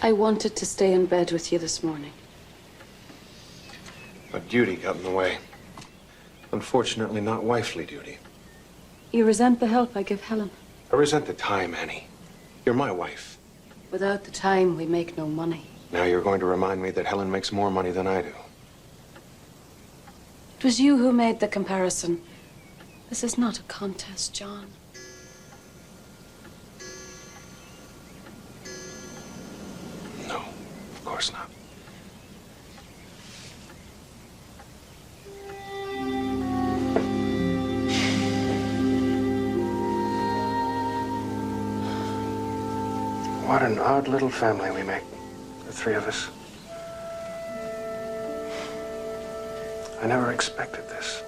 I wanted to stay in bed with you this morning. But duty got in the way. Unfortunately, not wifely duty. You resent the help I give Helen. I resent the time, Annie. You're my wife. Without the time, we make no money. Now you're going to remind me that Helen makes more money than I do. It was you who made the comparison. This is not a contest, John. No, of course not. What an odd little family we make, the 3 of us. I never expected this.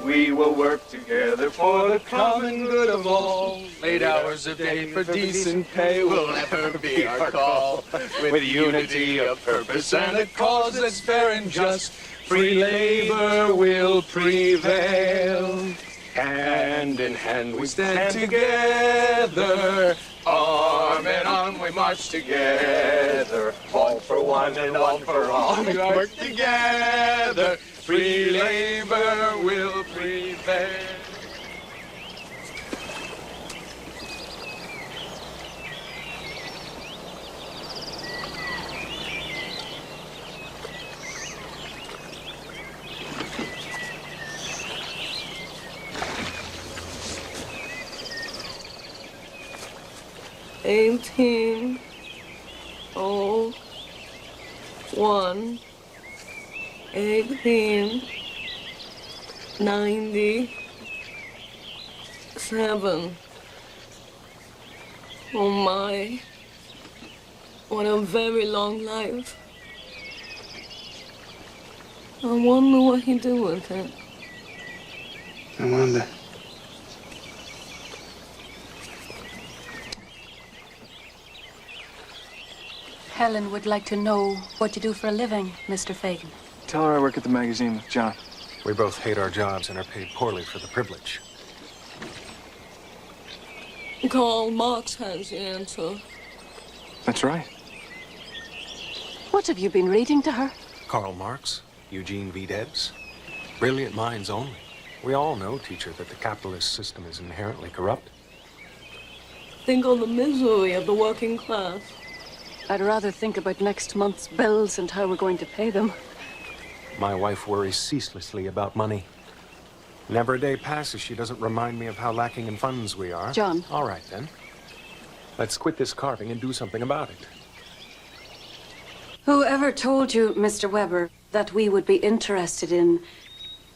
We will work together for the common good of all. 8 hours a day for decent pay will never be our call. With unity of purpose and a cause that's fair and just, free labor will prevail. Hand in hand we stand together. Arm in arm we march together. All for one and one for all. We work together. Free labor will prevail. $18, 1, 18, 97. Oh my, what a very long life. I wonder what he did with it. I wonder. Helen would like to know what you do for a living, Mr. Fagan. Tell her I work at the magazine with John. We both hate our jobs and are paid poorly for the privilege. Karl Marx has the answer. That's right. What have you been reading to her? Karl Marx, Eugene V. Debs. Brilliant minds only. We all know, teacher, that the capitalist system is inherently corrupt. Think on the misery of the working class. I'd rather think about next month's bills and how we're going to pay them. My wife worries ceaselessly about money. Never a day passes she doesn't remind me of how lacking in funds we are. John. All right, then. Let's quit this carving and do something about it. Whoever told you, Mr. Weber, that we would be interested in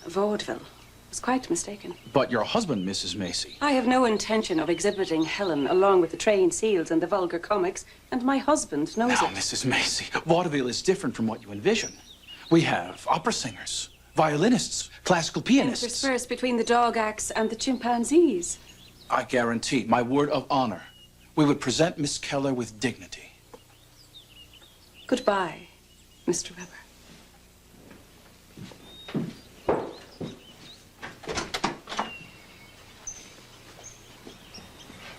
vaudeville was quite mistaken. But your husband, Mrs. Macy. I have no intention of exhibiting Helen along with the trained seals and the vulgar comics, and my husband knows Now, it. Mrs. Macy, vaudeville is different from what you envision. We have opera singers, violinists, classical pianists. Interspersed between the dog acts and the chimpanzees. I guarantee, my word of honor, we would present Miss Keller with dignity. Goodbye, Mr. Weber.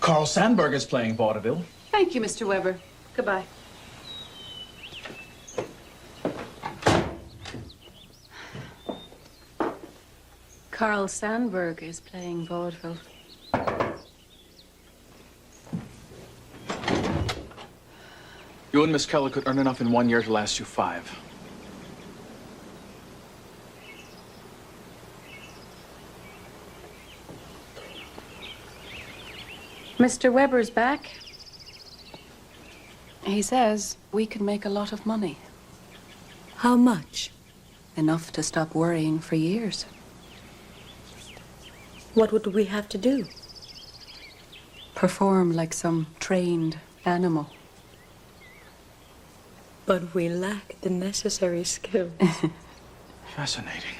Carl Sandburg is playing vaudeville. Thank you, Mr. Weber. Goodbye. Carl Sandburg is playing vaudeville. You and Miss Keller could earn enough in 1 year to last you 5. Mr. Weber's back. He says we can make a lot of money. How much? Enough to stop worrying for years. What would we have to do? Perform like some trained animal. But we lack the necessary skill. Fascinating.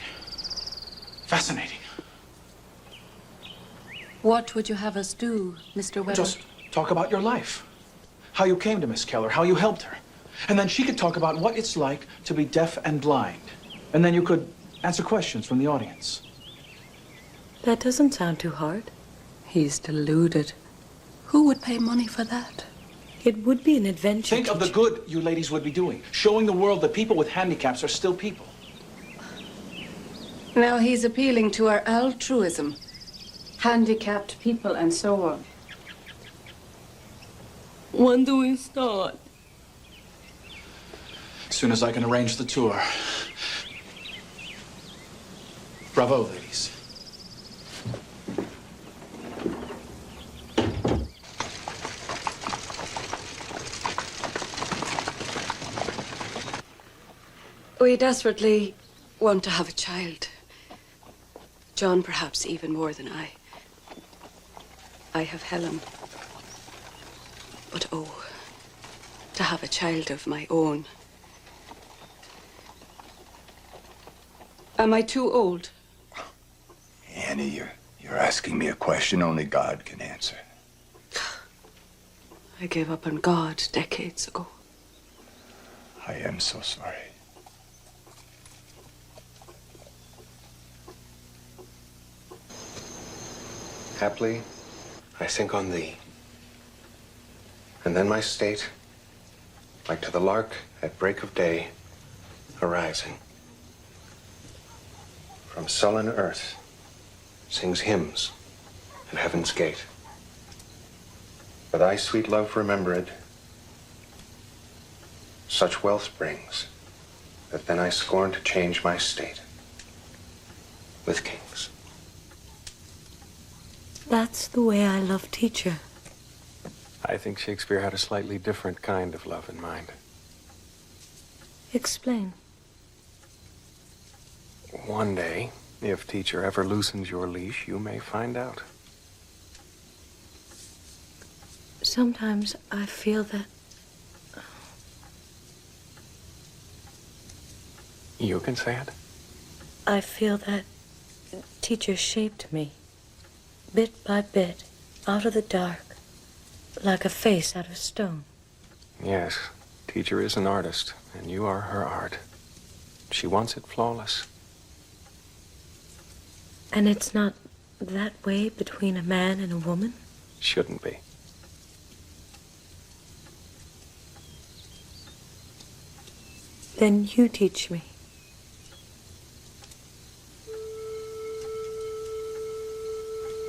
Fascinating. What would you have us do, Mr. Weber? Just talk about your life. How you came to Miss Keller, how you helped her. And then she could talk about what it's like to be deaf and blind. And then you could answer questions from the audience. That doesn't sound too hard. He's deluded. Who would pay money for that? It would be an adventure. Think of the good you ladies would be doing, showing the world that people with handicaps are still people. Now he's appealing to our altruism. Handicapped people and so on. When do we start? As soon as I can arrange the tour. Bravo, ladies. We desperately want to have a child. John, perhaps even more than I. I have Helen. But oh, to have a child of my own. Am I too old? Annie, you're asking me a question only God can answer. I gave up on God decades ago. I am so sorry. Haply, I think on thee. And then my state, like to the lark at break of day, arising. From sullen earth, sings hymns at heaven's gate. For thy sweet love remembered, such wealth brings, that then I scorn to change my state with kings. That's the way I love teacher. I think Shakespeare had a slightly different kind of love in mind. Explain. One day, if teacher ever loosens your leash, you may find out. Sometimes I feel that... You can say it. I feel that teacher shaped me, bit by bit, out of the dark, like a face out of stone. Yes, teacher is an artist, and you are her art. She wants it flawless. And it's not that way between a man and a woman? Shouldn't be. Then you teach me.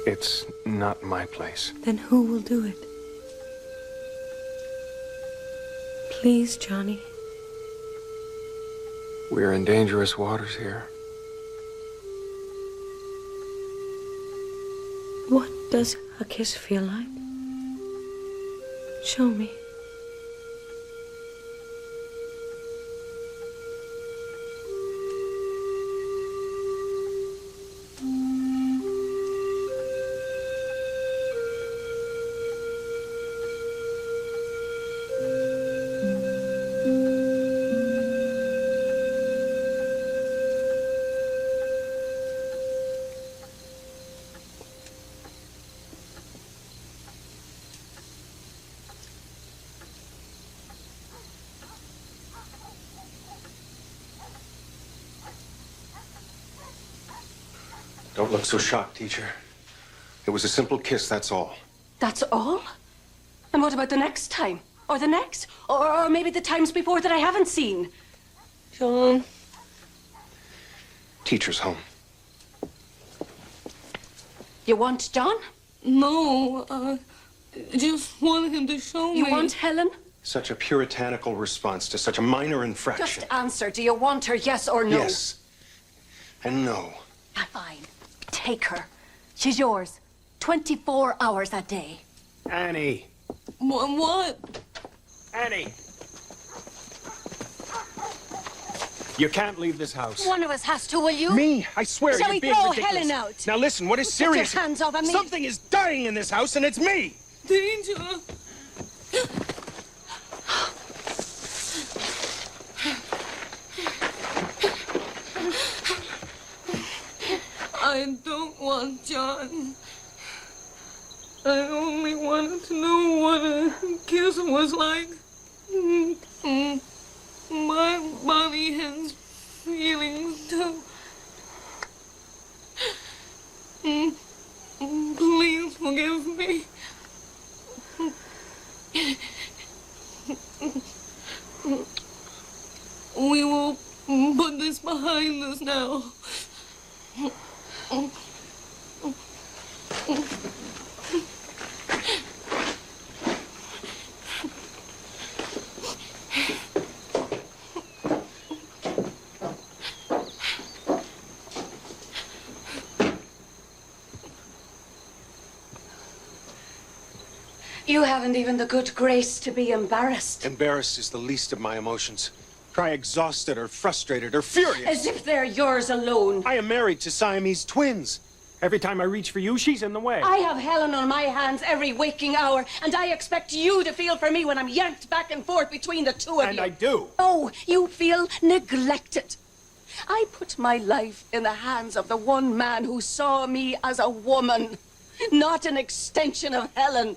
It's not my place. Then who will do it? Please, Johnny. We're in dangerous waters here. What does a kiss feel like? Show me. Don't look so shocked, teacher. It was a simple kiss, that's all. That's all? And what about the next time? Or the next? Or maybe the times before that I haven't seen? John. Teacher's home. You want John? No, I just want him to show me. You want Helen? Such a puritanical response to such a minor infraction. Just answer. Do you want her, yes or no? Yes. And no. Fine. Take her. She's yours. 24 hours a day. Annie. What? Annie. You can't leave this house. One of us has to, will you? Me? I swear Shall you're we being throw ridiculous. Helen out? Now listen, what is Get your serious? hands off of me. Something is dying in this house, and it's me. Danger. I don't want John. I only wanted to know what a kiss was like. My body has feelings too. Please forgive me. We will put this behind us now. You haven't even the good grace to be embarrassed. Embarrassed is the least of my emotions. Try exhausted or frustrated or furious. As if they're yours alone. I am married to Siamese twins. Every time I reach for you, she's in the way. I have Helen on my hands every waking hour, and I expect you to feel for me when I'm yanked back and forth between the two of you. And I do. Oh, you feel neglected. I put my life in the hands of the one man who saw me as a woman, not an extension of Helen.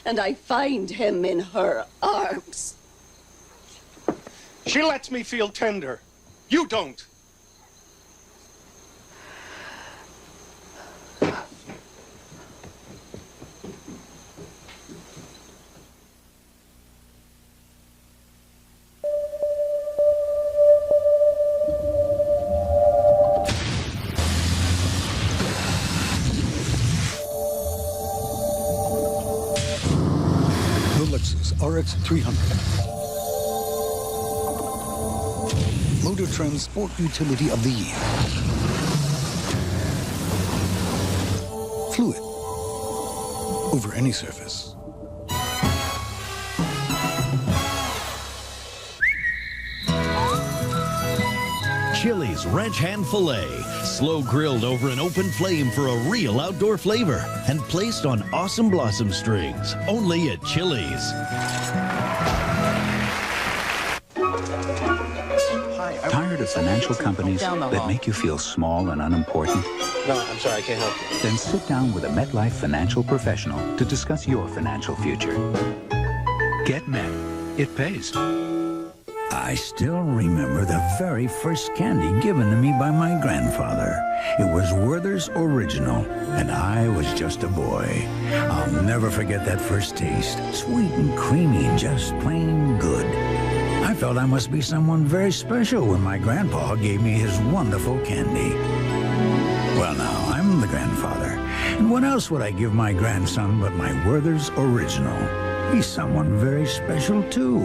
And I find him in her arms. She lets me feel tender. You don't. RX 300. Motor Trend Sport Utility of the Year. Fluid. Over any surface. Chili's Ranch Hand Filet. Slow grilled over an open flame for a real outdoor flavor. And placed on awesome blossom strings. Only at Chili's. Tired of financial companies that make you feel small and unimportant? No, I'm sorry, I can't help you. Then sit down with a MetLife financial professional to discuss your financial future. Get Met. It pays. I still remember the very first candy given to me by my grandfather. It was Werther's Original, and I was just a boy. I'll never forget that first taste. Sweet and creamy, just plain good. I felt I must be someone very special when my grandpa gave me his wonderful candy. Well, now, I'm the grandfather. And what else would I give my grandson but my Werther's original? He's someone very special, too.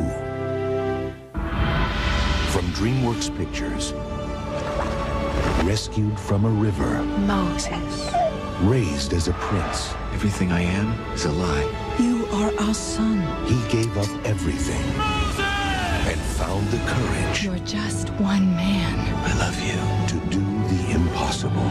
From DreamWorks Pictures. Rescued from a river. Moses. Raised as a prince. Everything I am is a lie. You are our son. He gave up everything. And found the courage. You're just one man. I love you. To do the impossible.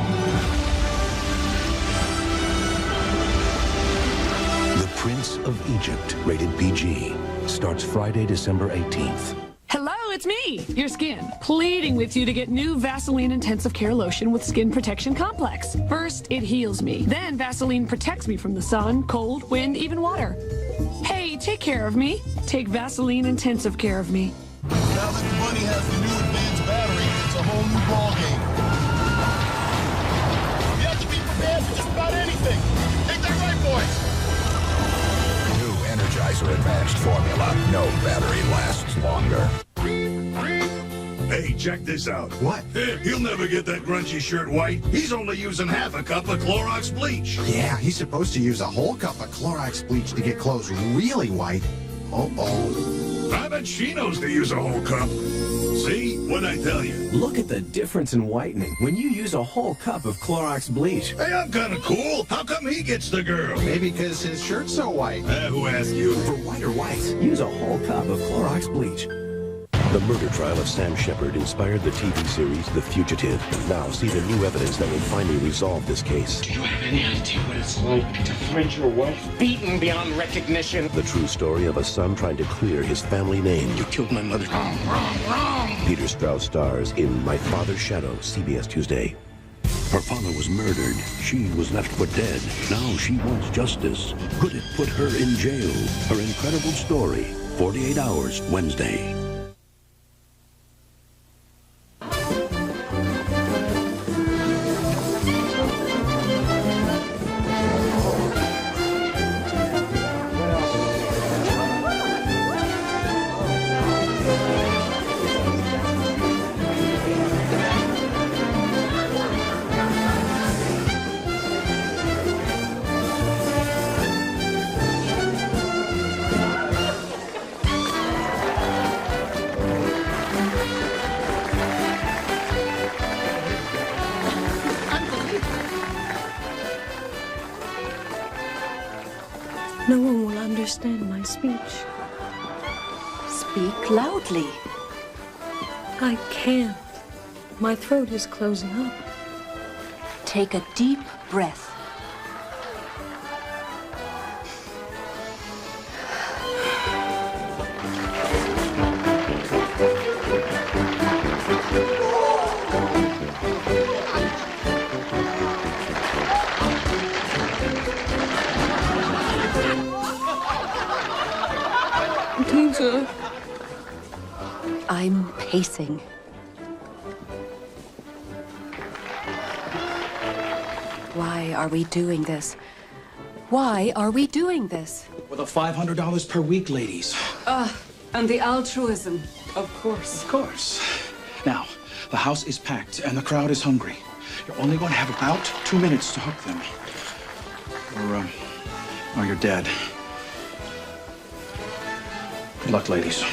The Prince of Egypt, rated PG, starts Friday, December 18th. Hello, it's me, your skin, pleading with you to get new Vaseline Intensive Care Lotion with Skin Protection Complex. First, it heals me. Then Vaseline protects me from the sun, cold, wind, even water. Hey, take care of me. Take Vaseline Intensive Care of me. Now that the Bunny has the new advanced battery, it's a whole new ballgame. You have to be prepared for just about anything. Take that right, boys. New Energizer Advanced Formula. No battery lasts longer. Hey, check this out. What? He'll never get that grungy shirt white. He's only using half a cup of Clorox bleach. Yeah, he's supposed to use a whole cup of Clorox bleach to get clothes really white. Uh-oh. I bet she knows to use a whole cup. See? What'd I tell you? Look at the difference in whitening when you use a whole cup of Clorox bleach. Hey, I'm kind of cool. How come he gets the girl? Maybe because his shirt's so white. Who asked you? For whiter whites, use a whole cup of Clorox bleach. The murder trial of Sam Shepard inspired the TV series The Fugitive. Now see the new evidence that will finally resolve this case. Do you have any idea what it's like to find your wife beaten beyond recognition? The true story of a son trying to clear his family name. You killed my mother. Wrong, wrong, wrong. Peter Strauss stars in My Father's Shadow, CBS Tuesday. Her father was murdered. She was left for dead. Now she wants justice. Could it put her in jail? Her incredible story. 48 Hours, Wednesday. No one will understand my speech. Speak loudly. I can't. My throat is closing up. Take a deep breath. Teacher. I'm pacing. Why are we doing this? Why are we doing this? For the $500 per week, ladies. And the altruism, of course. Of course. Now, the house is packed and the crowd is hungry. You're only going to have about 2 minutes to hook them. Or you're dead. Good luck, ladies.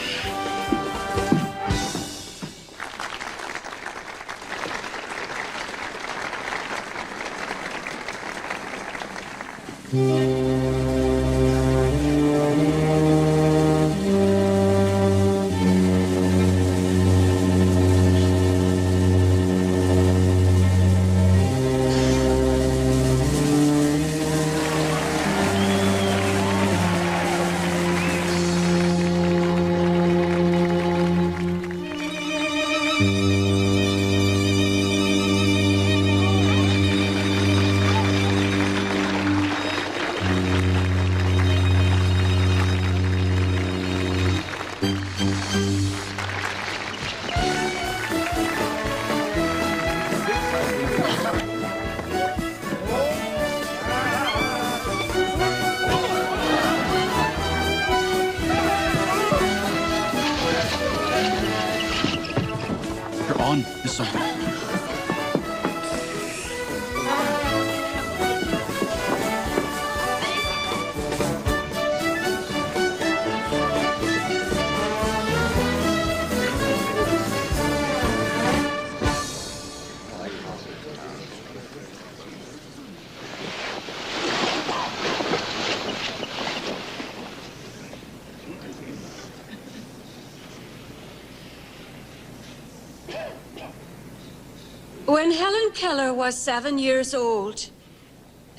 When Helen Keller was 7 years old,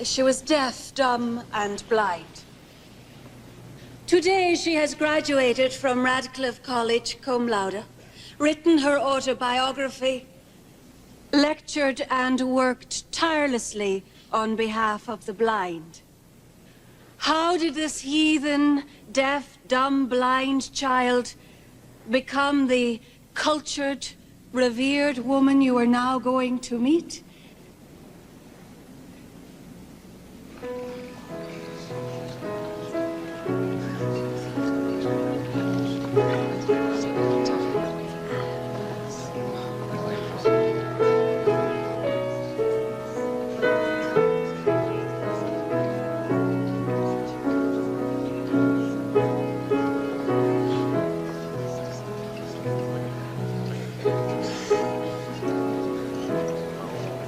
she was deaf, dumb, and blind. Today, she has graduated from Radcliffe College, cum laude, written her autobiography, lectured and worked tirelessly on behalf of the blind. How did this heathen, deaf, dumb, blind child become the cultured, revered woman you are now going to meet?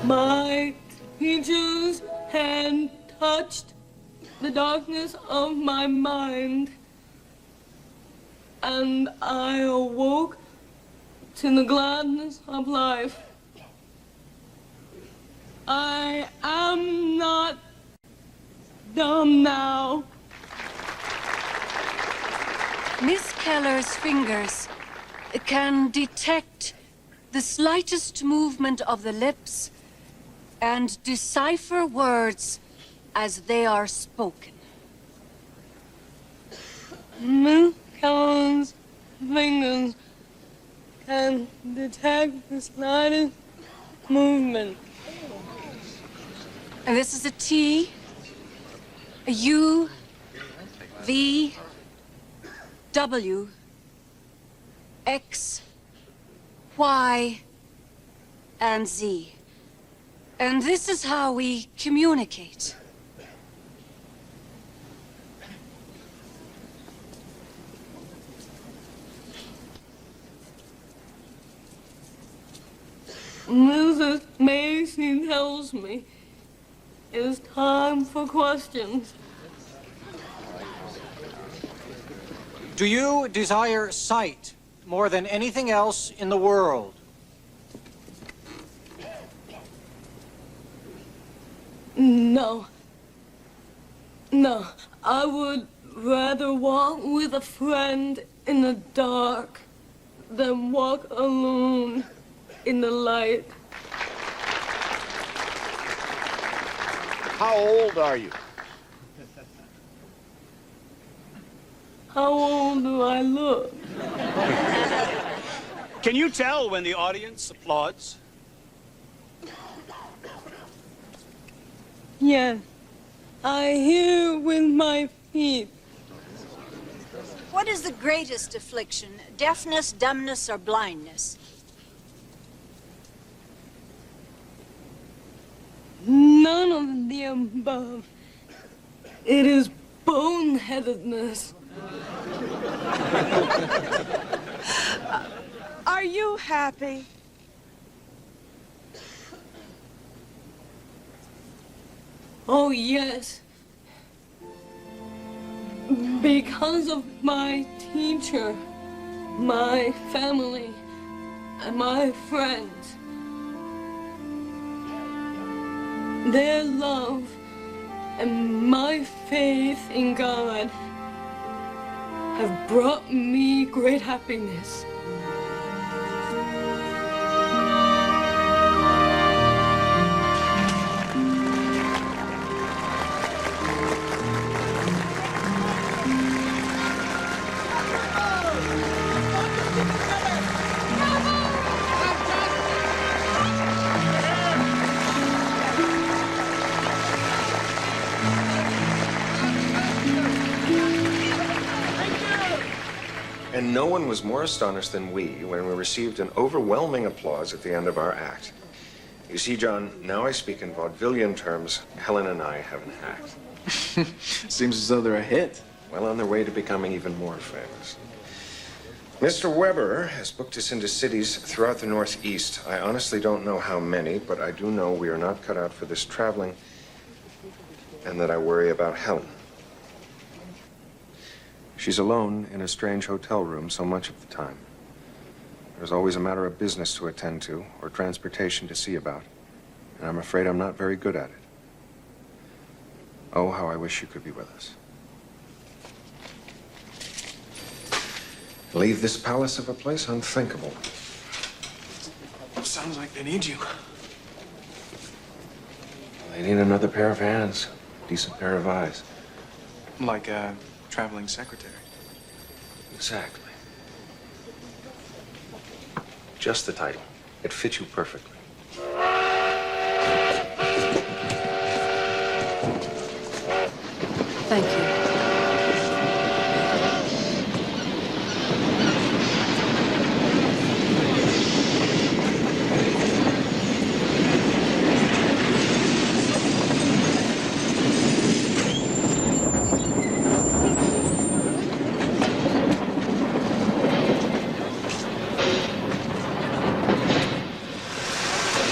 My teacher's hand touched the darkness of my mind, and I awoke to the gladness of life. I am not dumb now. Miss Keller's fingers can detect the slightest movement of the lips and decipher words as they are spoken. Miss Keller's fingers can detect the slightest movement. And this is a T, a U, V, W, X, Y, and Z. And this is how we communicate. Mrs. Macy tells me it's time for questions. Do you desire sight more than anything else in the world? No. No, I would rather walk with a friend in the dark than walk alone in the light. How old are you? How old do I look? Can you tell when the audience applauds? Yes, I hear with my feet. What is the greatest affliction, deafness, dumbness, or blindness? None of the above. It is boneheadedness. Are you happy? Oh, yes. Because of my teacher, my family, and my friends. Their love and my faith in God have brought me great happiness. And no one was more astonished than we when we received an overwhelming applause at the end of our act. You see, John, now I speak in vaudevillian terms. Helen and I have an act. Seems as though they're a hit. Well, on their way to becoming even more famous. Mr. Weber has booked us into cities throughout the Northeast. I honestly don't know how many, but I do know we are not cut out for this traveling, and that I worry about Helen. She's alone in a strange hotel room so much of the time. There's always a matter of business to attend to, or transportation to see about. And I'm afraid I'm not very good at it. Oh, how I wish you could be with us. Leave this palace of a place unthinkable. Sounds like they need you. They need another pair of hands, decent pair of eyes. Like a traveling secretary. Exactly. Just the title. It fits you perfectly. Thank you.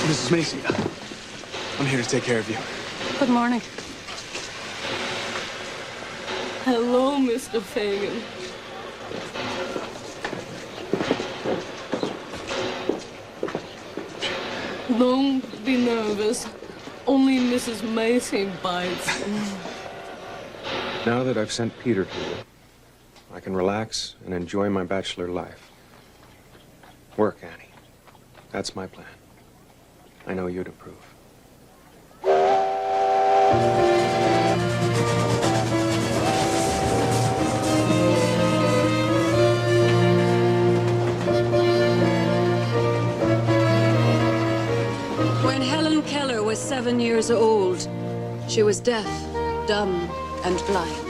Mrs. Macy, I'm here to take care of you. Good morning. Hello, Mr. Fagan. Don't be nervous. Only Mrs. Macy bites. Now that I've sent Peter to you, I can relax and enjoy my bachelor life. Work, Annie. That's my plan. I know you'd approve. When Helen Keller was 7 years old, she was deaf, dumb, and blind.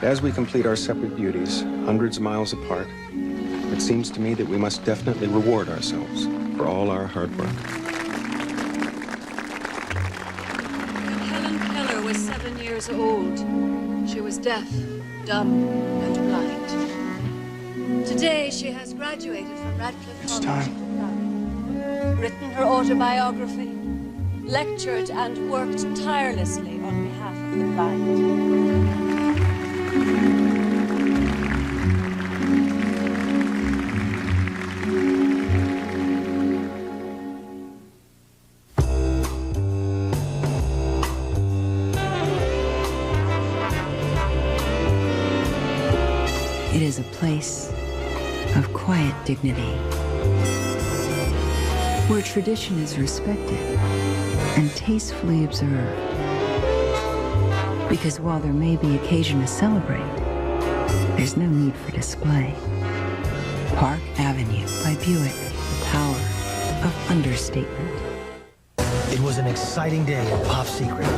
As we complete our separate duties, hundreds of miles apart, it seems to me that we must definitely reward ourselves for all our hard work. When Helen Keller was 7 years old, she was deaf, dumb, and blind. Today, she has graduated from Radcliffe College. Written her autobiography, lectured and worked tirelessly on behalf of the blind. It is a place of quiet dignity, where tradition is respected and tastefully observed. Because while there may be occasion to celebrate, there's no need for display. Park Avenue by Buick, the power of understatement. It was an exciting day at Pop Secret.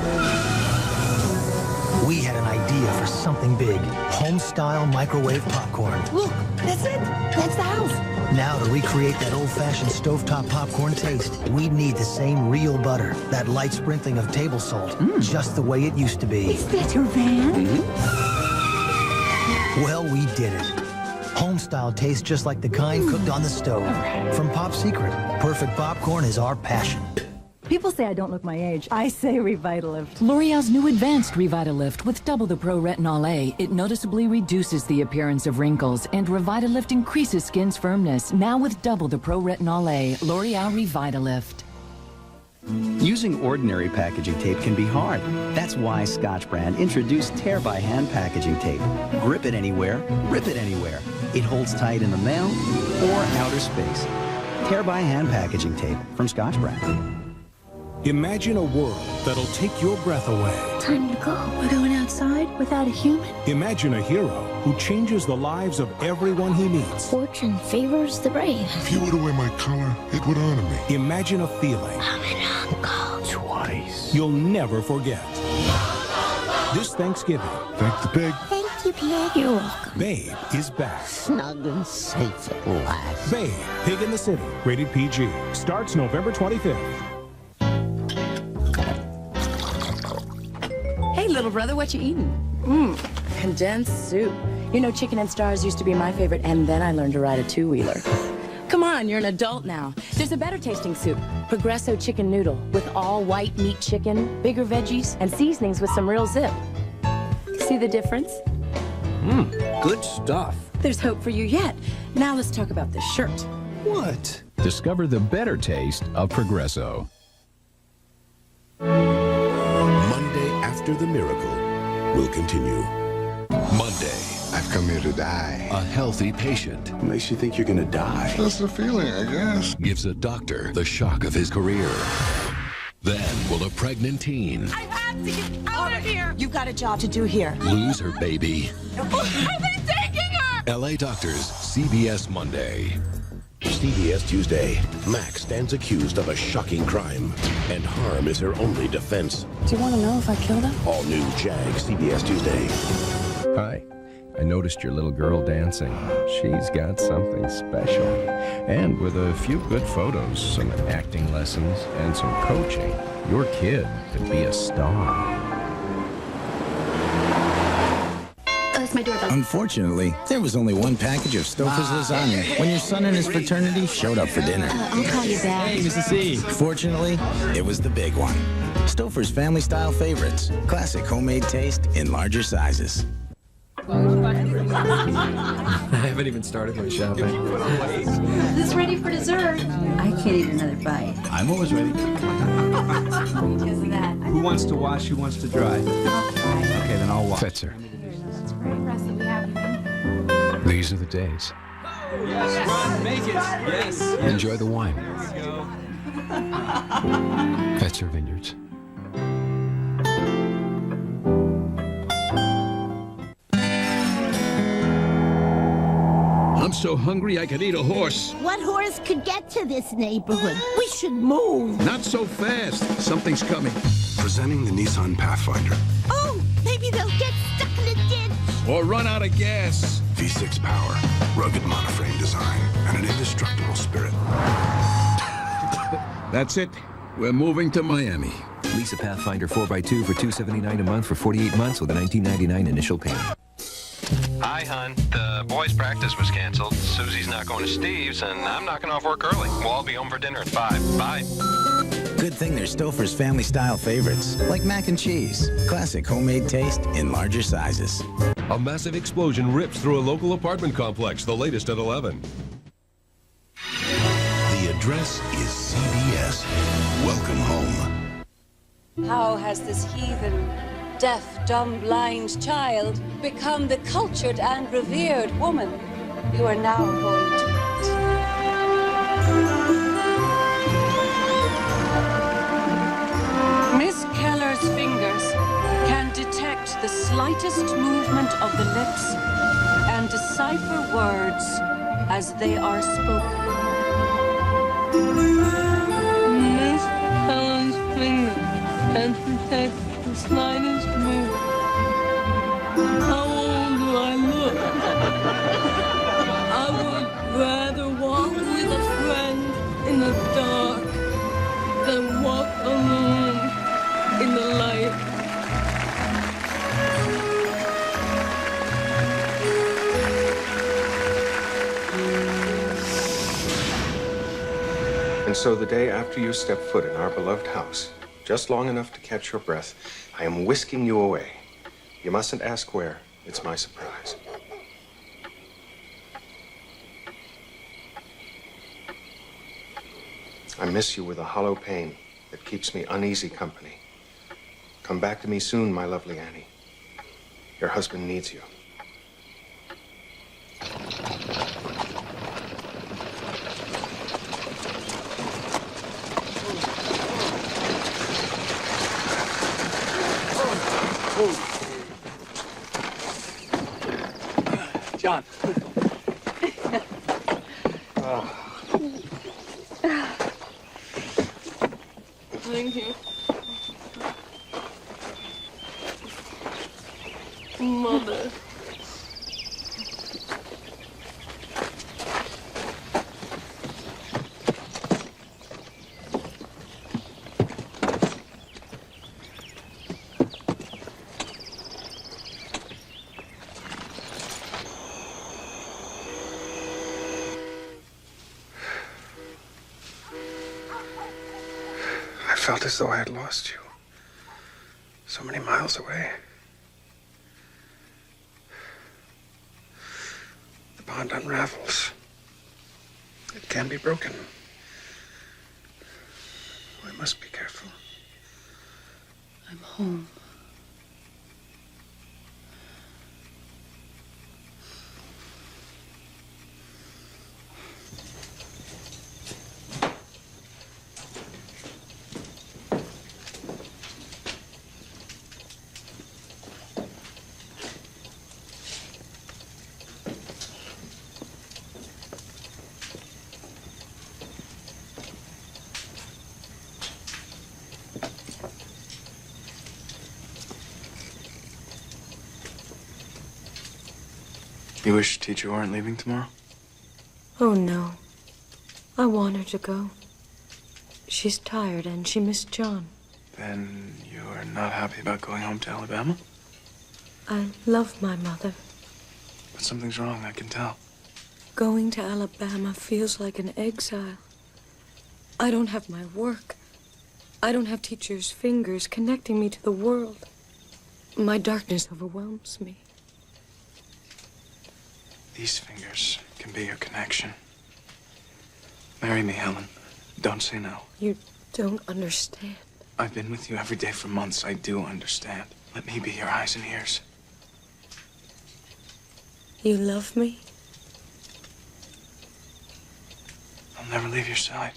We had an idea for something big. Home-style microwave popcorn. Look, that's it. That's the house. Now, to recreate that old-fashioned stovetop popcorn taste, we'd need the same real butter, that light sprinkling of table salt, just the way it used to be. Is that your van? Well, we did it. Home-style tastes just like the kind cooked on the stove. From Pop Secret, perfect popcorn is our passion. People say I don't look my age. I say Revitalift. L'Oreal's new advanced Revitalift with double the Pro-Retinol A. It noticeably reduces the appearance of wrinkles, and Revitalift increases skin's firmness. Now with double the Pro-Retinol A, L'Oreal Revitalift. Using ordinary packaging tape can be hard. That's why Scotch Brand introduced Tear by Hand packaging tape. Grip it anywhere, rip it anywhere. It holds tight in the mail or outer space. Tear by Hand packaging tape from Scotch Brand. Imagine a world that'll take your breath away. Time to go. We're going outside without a human. Imagine a hero who changes the lives of everyone he meets. Fortune favors the brave. If you were to wear my collar, it would honor me. Imagine a feeling. I'm an uncle. Twice. You'll never forget. This Thanksgiving. Thank the pig. Thank you, Pete. Babe? You're welcome. Babe is back. Snug and safe at last. Babe, Pig in the City, rated PG. Starts November 25th. Hey, little brother, what you eating? Condensed soup. You know, chicken and stars used to be my favorite, and then I learned to ride a two-wheeler. Come on, you're an adult now. There's a better tasting soup, Progresso chicken noodle, with all white meat chicken, bigger veggies, and seasonings with some real zip. See the difference? Good stuff. There's hope for you yet. Now let's talk about this shirt. What? Discover the better taste of Progresso. Monday after the miracle will continue. Monday. I've come here to die. A healthy patient. What makes you think you're gonna die? That's the feeling, I guess. Gives a doctor the shock of his career. Then will a pregnant teen I have to get out of here. You've got a job to do here. lose her baby. I've been taking her. LA Doctors, CBS Monday. CBS Tuesday. Max stands accused of a shocking crime, and harm is her only defense. Do you want to know if I killed him? All new Jag, CBS Tuesday. Hi. I noticed your little girl dancing. She's got something special. And with a few good photos, some acting lessons, and some coaching, your kid could be a star. That's my doorbell. Unfortunately, there was only one package of Stouffer's lasagna when your son and his fraternity showed up for dinner. I'll call you back. Hey, Mrs. C. Fortunately, it was the big one. Stouffer's family-style favorites. Classic homemade taste in larger sizes. I haven't even started my shopping. Who's ready for dessert? I can't eat another bite. I'm always ready. Because of that. Who wants to wash? Who wants to dry? Okay, then I'll wash. Fetzer. That's very impressive. We have you. These are the days. Yes, run, make it. Yes. Enjoy the wine. Let's go. Fetzer Vineyards. I'm so hungry I could eat a horse. What horse could get to this neighborhood? We should move. Not so fast. Something's coming. Presenting the Nissan Pathfinder. Oh, maybe they'll get stuck in a ditch. Or run out of gas. V6 power, rugged monoframe design, and an indestructible spirit. That's it. We're moving to Miami. Lease a Pathfinder 4x2 for $279 a month for 48 months with a $19.99 initial payment. Hi, hon. The boys' practice was canceled. Susie's not going to Steve's, and I'm knocking off work early. We'll all be home for dinner at 5. Bye. Good thing they're Stouffer's family-style favorites, like mac and cheese. Classic homemade taste in larger sizes. A massive explosion rips through a local apartment complex, the latest at 11. The address is CBS. Welcome home. How has this heathen, deaf, dumb, blind child become the cultured and revered woman you are now going to meet? Miss Keller's fingers can detect the slightest movement of the lips and decipher words as they are spoken. Miss Helen's finger can detect the slightest move. How old do I look? I would rather walk with a friend in the dark than walk alone in the light. And so the day after you step foot in our beloved house, just long enough to catch your breath, I am whisking you away. You mustn't ask where. It's my surprise. I miss you with a hollow pain that keeps me uneasy company. Come back to me soon, my lovely Annie. Your husband needs you. John. Thank you. Mother. felt as though I had lost you. So many miles away. The bond unravels. It can be broken. We must be careful. I'm home. You wish teacher weren't leaving tomorrow? Oh, no. I want her to go. She's tired and she missed John. Then you are not happy about going home to Alabama? I love my mother. But something's wrong, I can tell. Going to Alabama feels like an exile. I don't have my work. I don't have teacher's fingers connecting me to the world. My darkness overwhelms me. These fingers can be your connection. Marry me, Helen. Don't say no. You don't understand. I've been with you every day for months. I do understand. Let me be your eyes and ears. You love me? I'll never leave your side.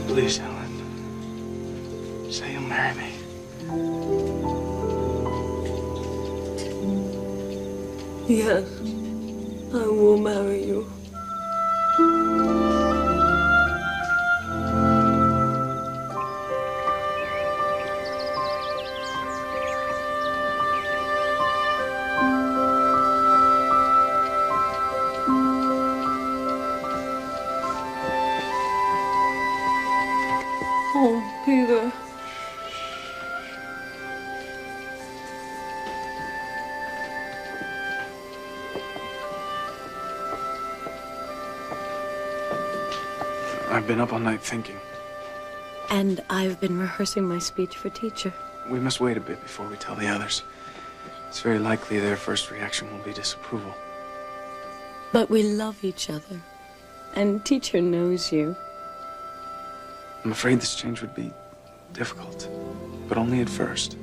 Please, Helen. Say you'll marry me. Yes, I will marry you. Oh, Peter. I've been up all night thinking. And I've been rehearsing my speech for teacher. We must wait a bit before we tell the others. It's very likely their first reaction will be disapproval. But we love each other. And teacher knows you. I'm afraid this change would be difficult, but only at first.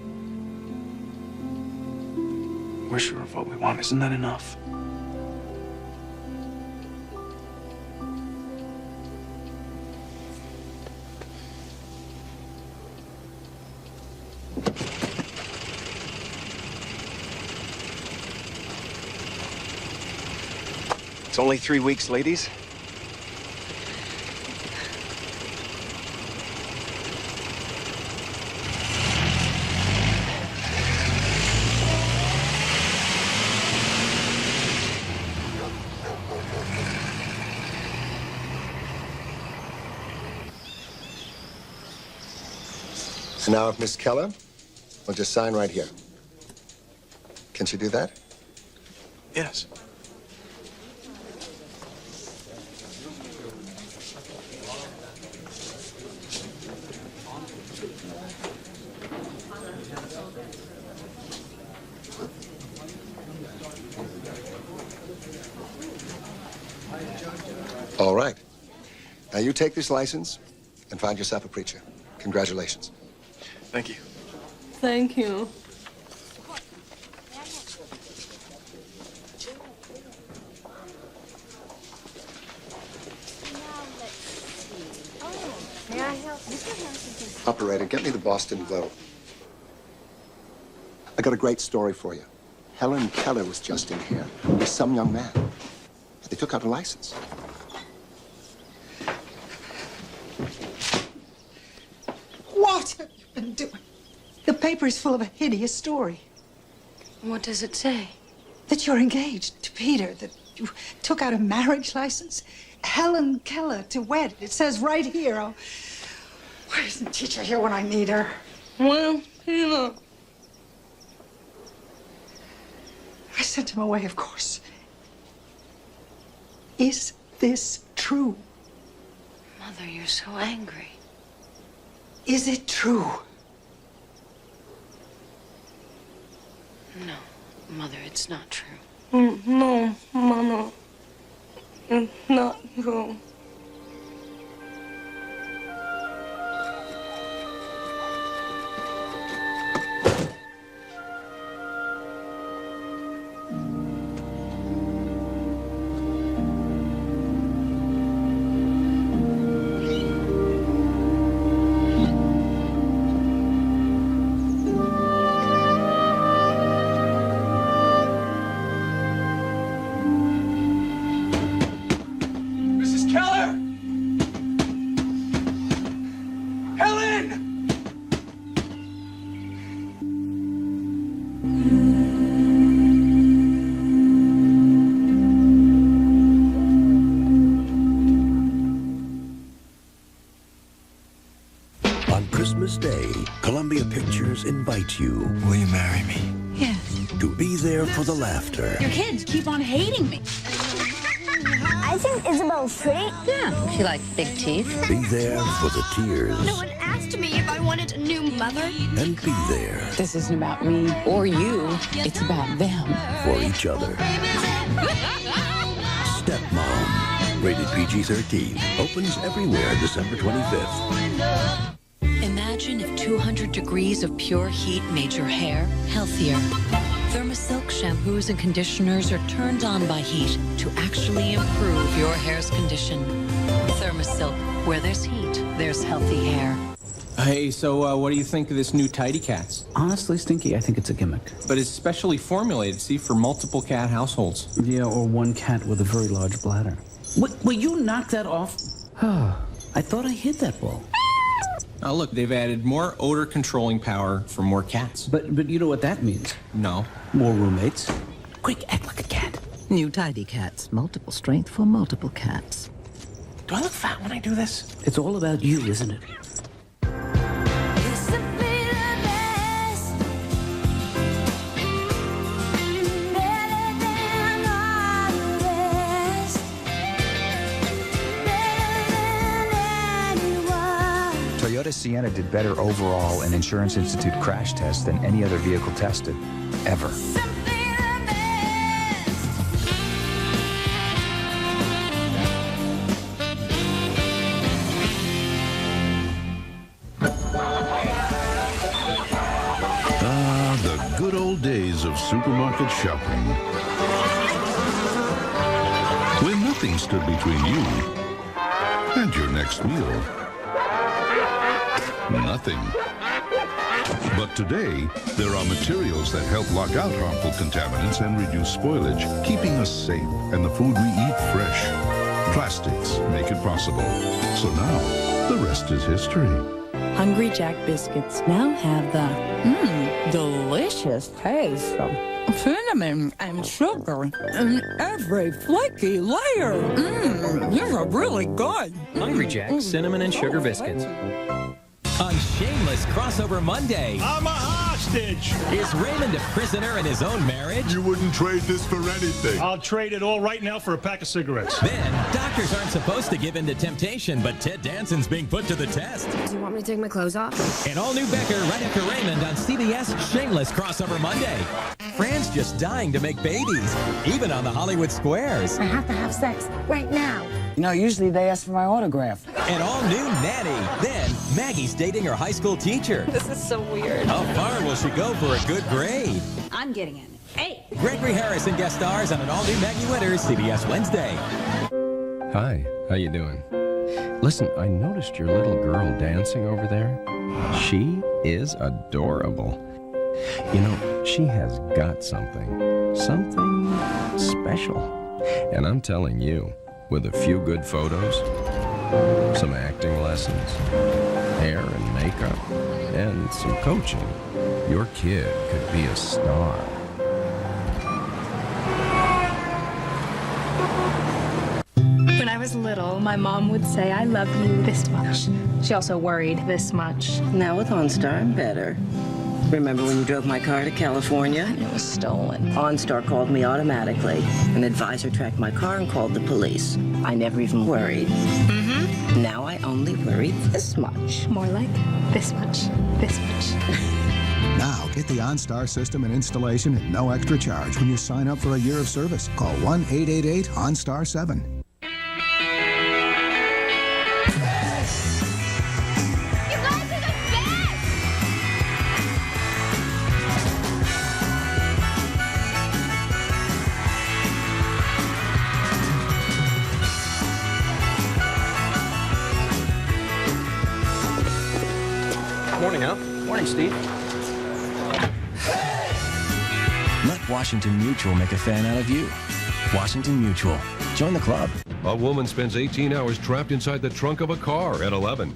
We're sure of what we want. Isn't that enough? It's only 3 weeks, ladies. So now if Miss Keller will just sign right here. Can she do that? Yes. All right. Now you take this license and find yourself a preacher. Congratulations. Thank you. Thank you. May I help? Operator, get me the Boston Globe. I got a great story for you. Helen Keller was just in here with some young man. They took out a license. What have you been doing? The paper is full of a hideous story. What does it say? That you're engaged to Peter, that you took out a marriage license. Helen Keller to wed. It says right here. Oh, why isn't teacher here when I need her? Well, Peter. I sent him away, of course. Is this true? Mother, you're so angry. Is it true? No, Mother, it's not true. No, Mama. It's not true. Mrs. Keller! Helen! On Christmas Day, Columbia Pictures invites you. Will you marry me? Yes. To be there for the laughter. Your kids keep on hating me. I think Isabel's pretty. Yeah, she likes big teeth. Be there for the tears. No one asked me if I wanted a new mother. And be there This isn't about me or you. It's about them. for each other. Stepmom. Rated PG-13. Opens everywhere December 25th. Imagine if 200 degrees of pure heat made your hair healthier. Thermosilk shampoos and conditioners are turned on by heat to actually improve your hair's condition. Thermosilk, where there's heat, there's healthy hair. Hey, so what do you think of this new Tidy Cats? Honestly, Stinky, I think it's a gimmick. But it's specially formulated, see, for multiple cat households. Yeah, or one cat with a very large bladder. Will you knock that off? I thought I hit that ball. Oh, look, they've added more odor controlling power for more cats. But you know what that means? No. More roommates. Quick, act like a cat. New Tidy Cats, multiple strength for multiple cats. Do I look fat when I do this? It's all about you, isn't it? Toyota Sienna did better overall in Insurance Institute crash tests than any other vehicle tested, ever. Ah, the good old days of supermarket shopping. When nothing stood between you and your next meal. Nothing. But today, there are materials that help lock out harmful contaminants and reduce spoilage, keeping us safe and the food we eat fresh. Plastics make it possible. So now, the rest is history. Hungry Jack biscuits now have the delicious taste of cinnamon and sugar in every flaky layer. These are really good. Hungry Jack cinnamon and sugar biscuits. On Shameless Crossover Monday, I'm a hostage! Is Raymond a prisoner in his own marriage? You wouldn't trade this for anything. I'll trade it all right now for a pack of cigarettes. Then, doctors aren't supposed to give in to temptation, but Ted Danson's being put to the test. Do you want me to take my clothes off? An all-new Becker right after Raymond on CBS Shameless Crossover Monday. Fran's just dying to make babies, even on the Hollywood squares. I have to have sex right now. You know, usually they ask for my autograph. An all-new nanny. Then, Maggie's dating her high school teacher. This is so weird. How far will she go for a good grade? I'm getting an A. Gregory Harrison guest stars on an all-new Maggie Winters, CBS Wednesday. Hi, how you doing? Listen, I noticed your little girl dancing over there. She is adorable. You know, she has got something special. And I'm telling you, with a few good photos, some acting lessons, hair and makeup, and some coaching, your kid could be a star. was little, my mom would say, I love you this much. She also worried this much. Now with OnStar, I'm better. Remember when you drove my car to California? And it was stolen. OnStar called me automatically. An advisor tracked my car and called the police. I never even worried. Mm-hmm. Now I only worry this much. More like this much, this much. Now, get the OnStar system and installation at no extra charge when you sign up for a year of service. Call 1-888-OnStar-7. Morning, Al. Morning, Steve. Let Washington Mutual make a fan out of you. Washington Mutual. Join the club. A woman spends 18 hours trapped inside the trunk of a car at 11.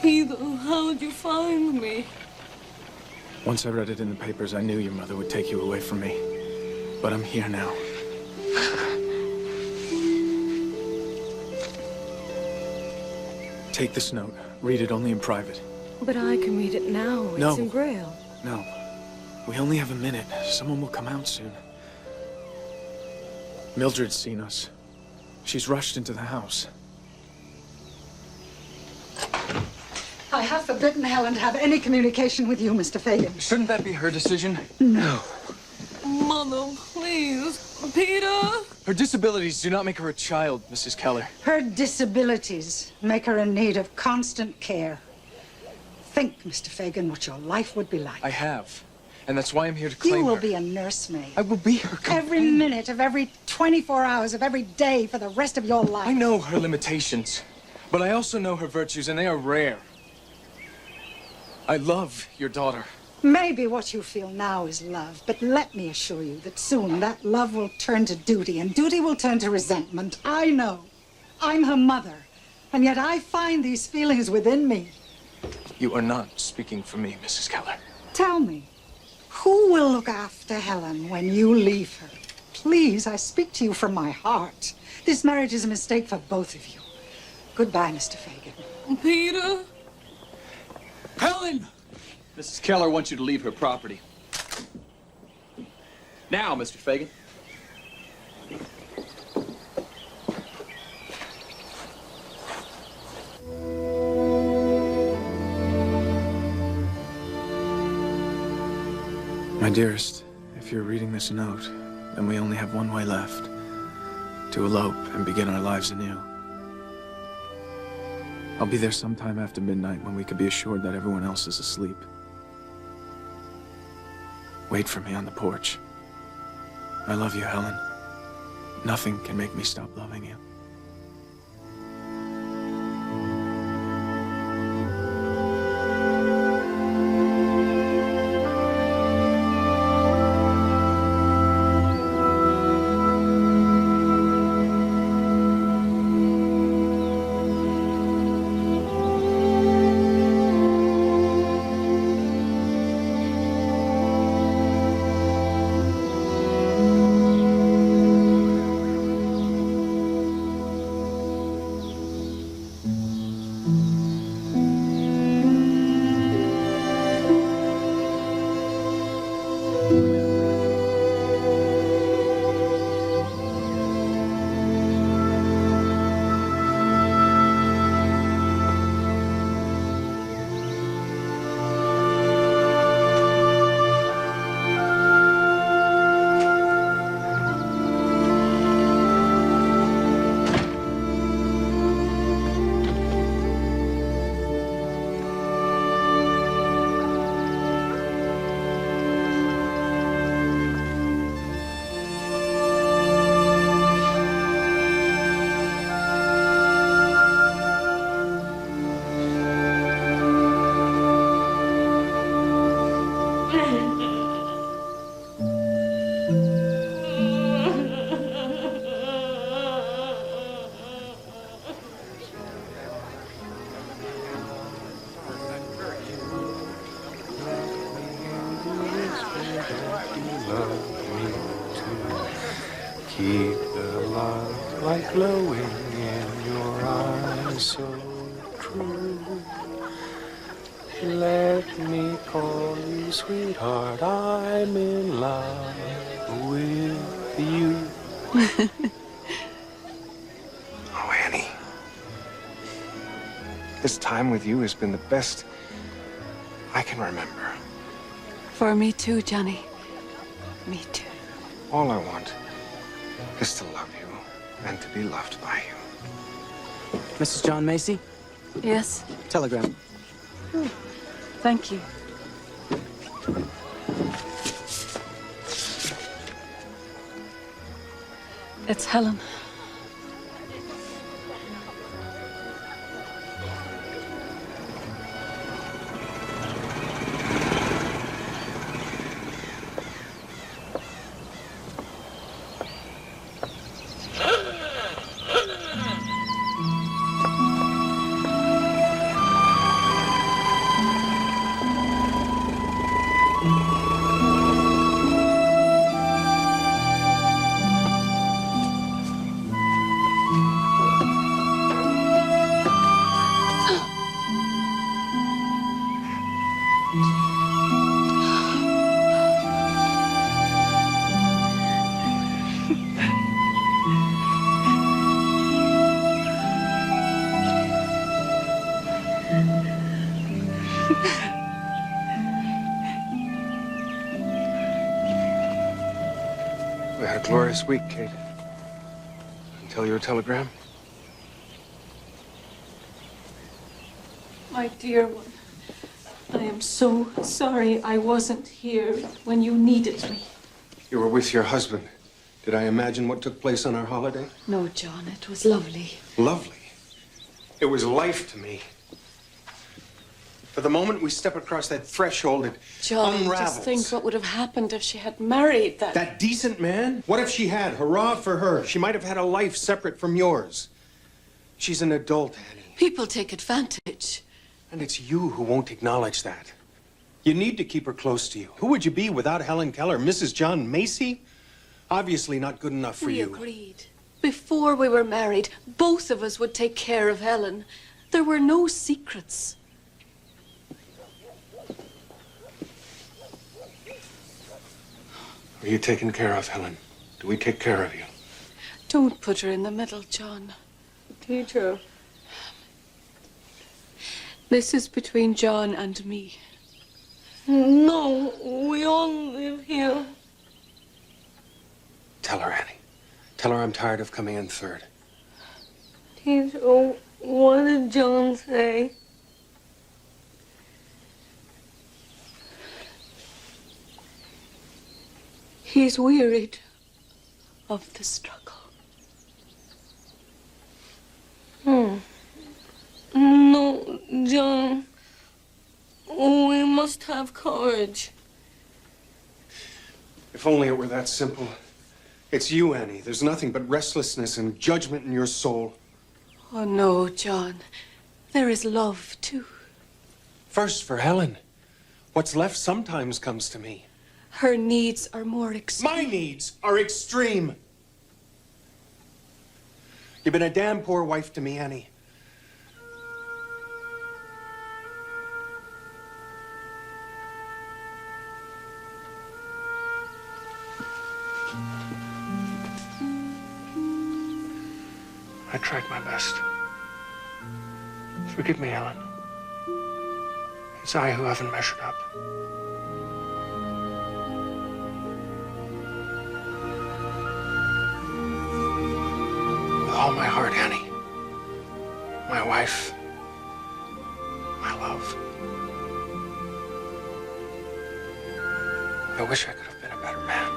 Peter, how'd you find me? Once I read it in the papers, I knew your mother would take you away from me. But I'm here now. Take this note. Read it only in private. But I can read it now. No. It's in Braille. No. We only have a minute. Someone will come out soon. Mildred's seen us. She's rushed into the house. I have forbidden Helen to have any communication with you, Mr. Fagan. Shouldn't that be her decision? No. Mother, please. Peter! Her disabilities do not make her a child, Mrs. Keller. Her disabilities make her in need of constant care. Think, Mr. Fagan, what your life would be like. I have. And that's why I'm here to claim her. You will be a nursemaid. I will be her companion. Every minute of every 24 hours of every day for the rest of your life. I know her limitations, but I also know her virtues, and they are rare. I love your daughter. Maybe what you feel now is love, but let me assure you that soon that love will turn to duty, and duty will turn to resentment. I know. I'm her mother, and yet I find these feelings within me. You are not speaking for me, Mrs. Keller. Tell me, who will look after Helen when you leave her? Please, I speak to you from my heart. This marriage is a mistake for both of you. Goodbye, Mr. Fagan. Peter? Helen! Mrs. Keller wants you to leave her property. Now, Mr. Fagan. My dearest, if you're reading this note, then we only have one way left. To elope and begin our lives anew. I'll be there sometime after midnight when we could be assured that everyone else is asleep. Wait for me on the porch. I love you, Helen. Nothing can make me stop loving you. Keep the love light glowing in your eyes so true. Let me call you sweetheart, I'm in love with you. Oh, Annie. This time with you has been the best I can remember. For me too, Johnny. Me too. All I want is to love you and to be loved by you. Mrs. John Macy? Yes? Telegram. Oh, thank you. It's Helen. We had a glorious week, Kate. Until your telegram. My dear one, I am so sorry I wasn't here when you needed me. You were with your husband. Did I imagine what took place on our holiday? No, John, it was lovely. Lovely. It was life to me. For the moment we step across that threshold, it John, unravels. just think what would have happened if she had married that... That decent man? What if she had? Hurrah for her. She might have had a life separate from yours. She's an adult, Annie. People take advantage. And it's you who won't acknowledge that. You need to keep her close to you. Who would you be without Helen Keller? Mrs. John Macy? Obviously not good enough for you. We agreed. Before we were married, both of us would take care of Helen. There were no secrets. Are you taken care of, Helen? Do we take care of you? Don't put her in the middle, John. Teacher. This is between John and me. No, we all live here. Tell her, Annie. Tell her I'm tired of coming in third. Teacher, what did John say? He's wearied of the struggle. No, John. We must have courage. If only it were that simple. It's you, Annie. There's nothing but restlessness and judgment in your soul. Oh, no, John. There is love, too. First for Helen. What's left sometimes comes to me. Her needs are more extreme. My needs are extreme. You've been a damn poor wife to me, Annie. I tried my best. Forgive me, Helen. It's I who haven't measured up. With all my heart, Annie. My wife. My love. I wish I could have been a better man.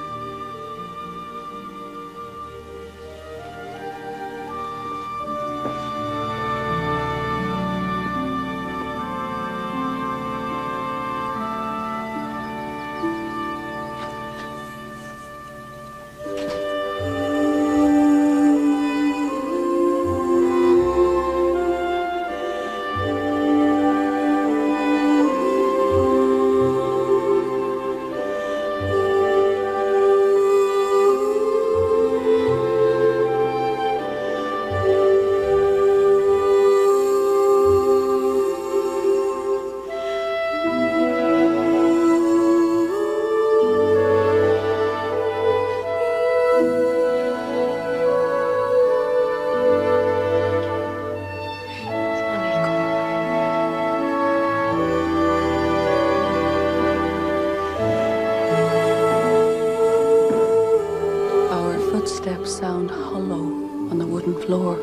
floor.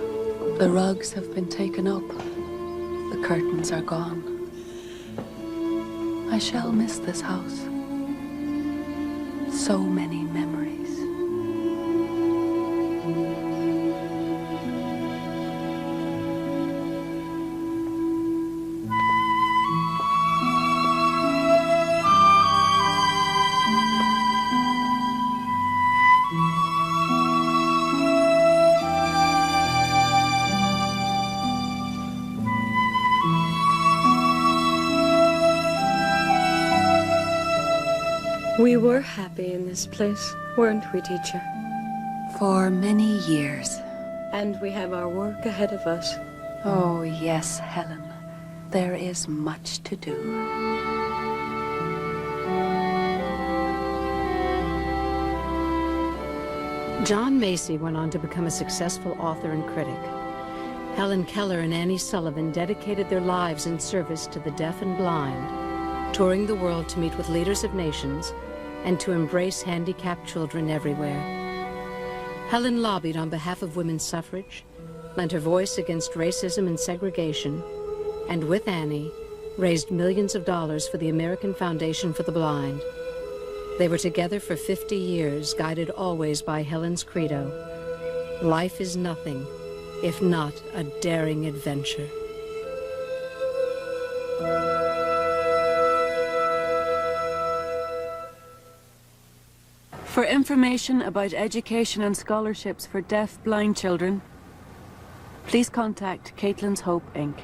The rugs have been taken up. The curtains are gone. I shall miss this house. So many memories. We were happy in this place, weren't we, teacher? For many years. And we have our work ahead of us. Oh, yes, Helen. There is much to do. John Macy went on to become a successful author and critic. Helen Keller and Annie Sullivan dedicated their lives in service to the deaf and blind, touring the world to meet with leaders of nations and to embrace handicapped children everywhere. Helen lobbied on behalf of women's suffrage, lent her voice against racism and segregation, and with Annie, raised millions of dollars for the American Foundation for the Blind. They were together for 50 years, guided always by Helen's credo: life is nothing if not a daring adventure. For information about education and scholarships for deaf, blind children, please contact Caitlin's Hope, Inc.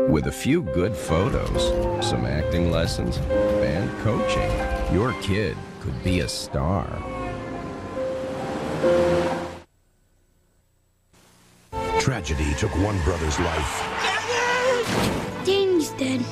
With a few good photos, some acting lessons, and coaching, your kid could be a star. Tragedy took one brother's life. Danny's dead.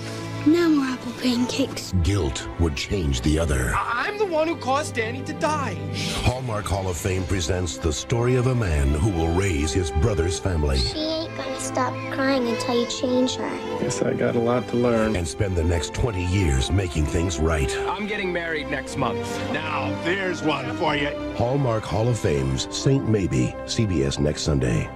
No more apple pancakes. Guilt would change the other. I'm the one who caused Danny to die. Hallmark Hall of Fame presents the story of a man who will raise his brother's family. She ain't gonna stop crying until you change her. Guess I got a lot to learn. And spend the next 20 years making things right. I'm getting married next month. Now, there's one for you. Hallmark Hall of Fame's St. Maybe, CBS next Sunday.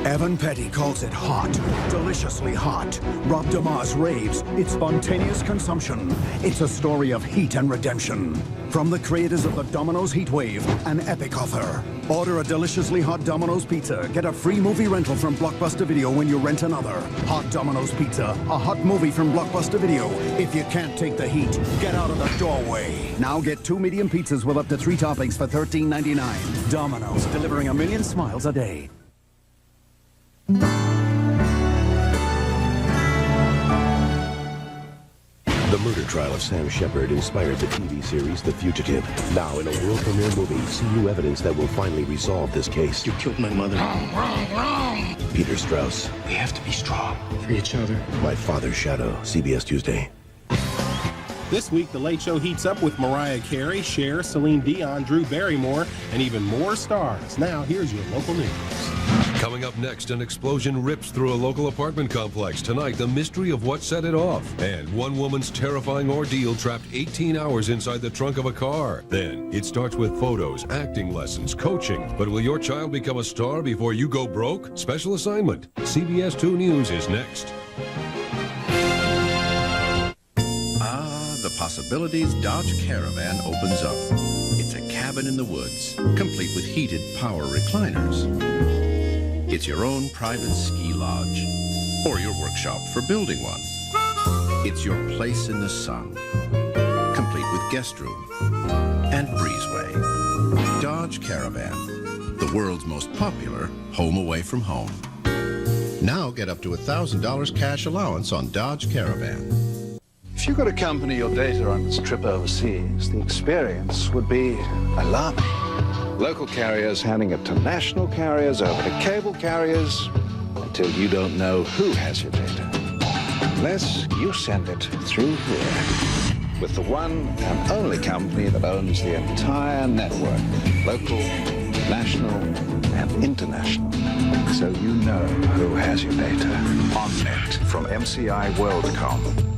Evan Petty calls it hot, deliciously hot. Rob Damas raves, it's spontaneous consumption. It's a story of heat and redemption. From the creators of the Domino's Heat Wave, an epic offer. Order a deliciously hot Domino's pizza. Get a free movie rental from Blockbuster Video when you rent another. Hot Domino's Pizza, a hot movie from Blockbuster Video. If you can't take the heat, get out of the doorway. Now get 2 medium pizzas with up to 3 toppings for $13.99. Domino's, delivering 1 million smiles a day. The murder trial of Sam Shepard inspired the TV series The Fugitive. Now in a world premiere movie, see new evidence that will finally resolve this case. You killed my mother. Wrong. Peter Strauss. We have to be strong for each other. My Father's Shadow, CBS Tuesday. This week, The Late Show heats up with Mariah Carey, Cher, Celine Dion, Drew Barrymore, and even more stars. Now, here's your local news. Coming up next, an explosion rips through a local apartment complex. Tonight, the mystery of what set it off. And one woman's terrifying ordeal trapped 18 hours inside the trunk of a car. Then, it starts with photos, acting lessons, coaching. But will your child become a star before you go broke? Special assignment. CBS 2 News is next. The Possibilities Dodge Caravan opens up. It's a cabin in the woods, complete with heated power recliners. It's your own private ski lodge, or your workshop for building one. It's your place in the sun, complete with guest room and breezeway. Dodge Caravan, the world's most popular home away from home. Now get up to $1,000 cash allowance on Dodge Caravan. If you could accompany your data on this trip overseas, the experience would be alarming. Local carriers handing it to national carriers, over to cable carriers, until you don't know who has your data. Unless you send it through here, with the one and only company that owns the entire network, local, national, and international. So you know who has your data. On net from MCI WorldCom.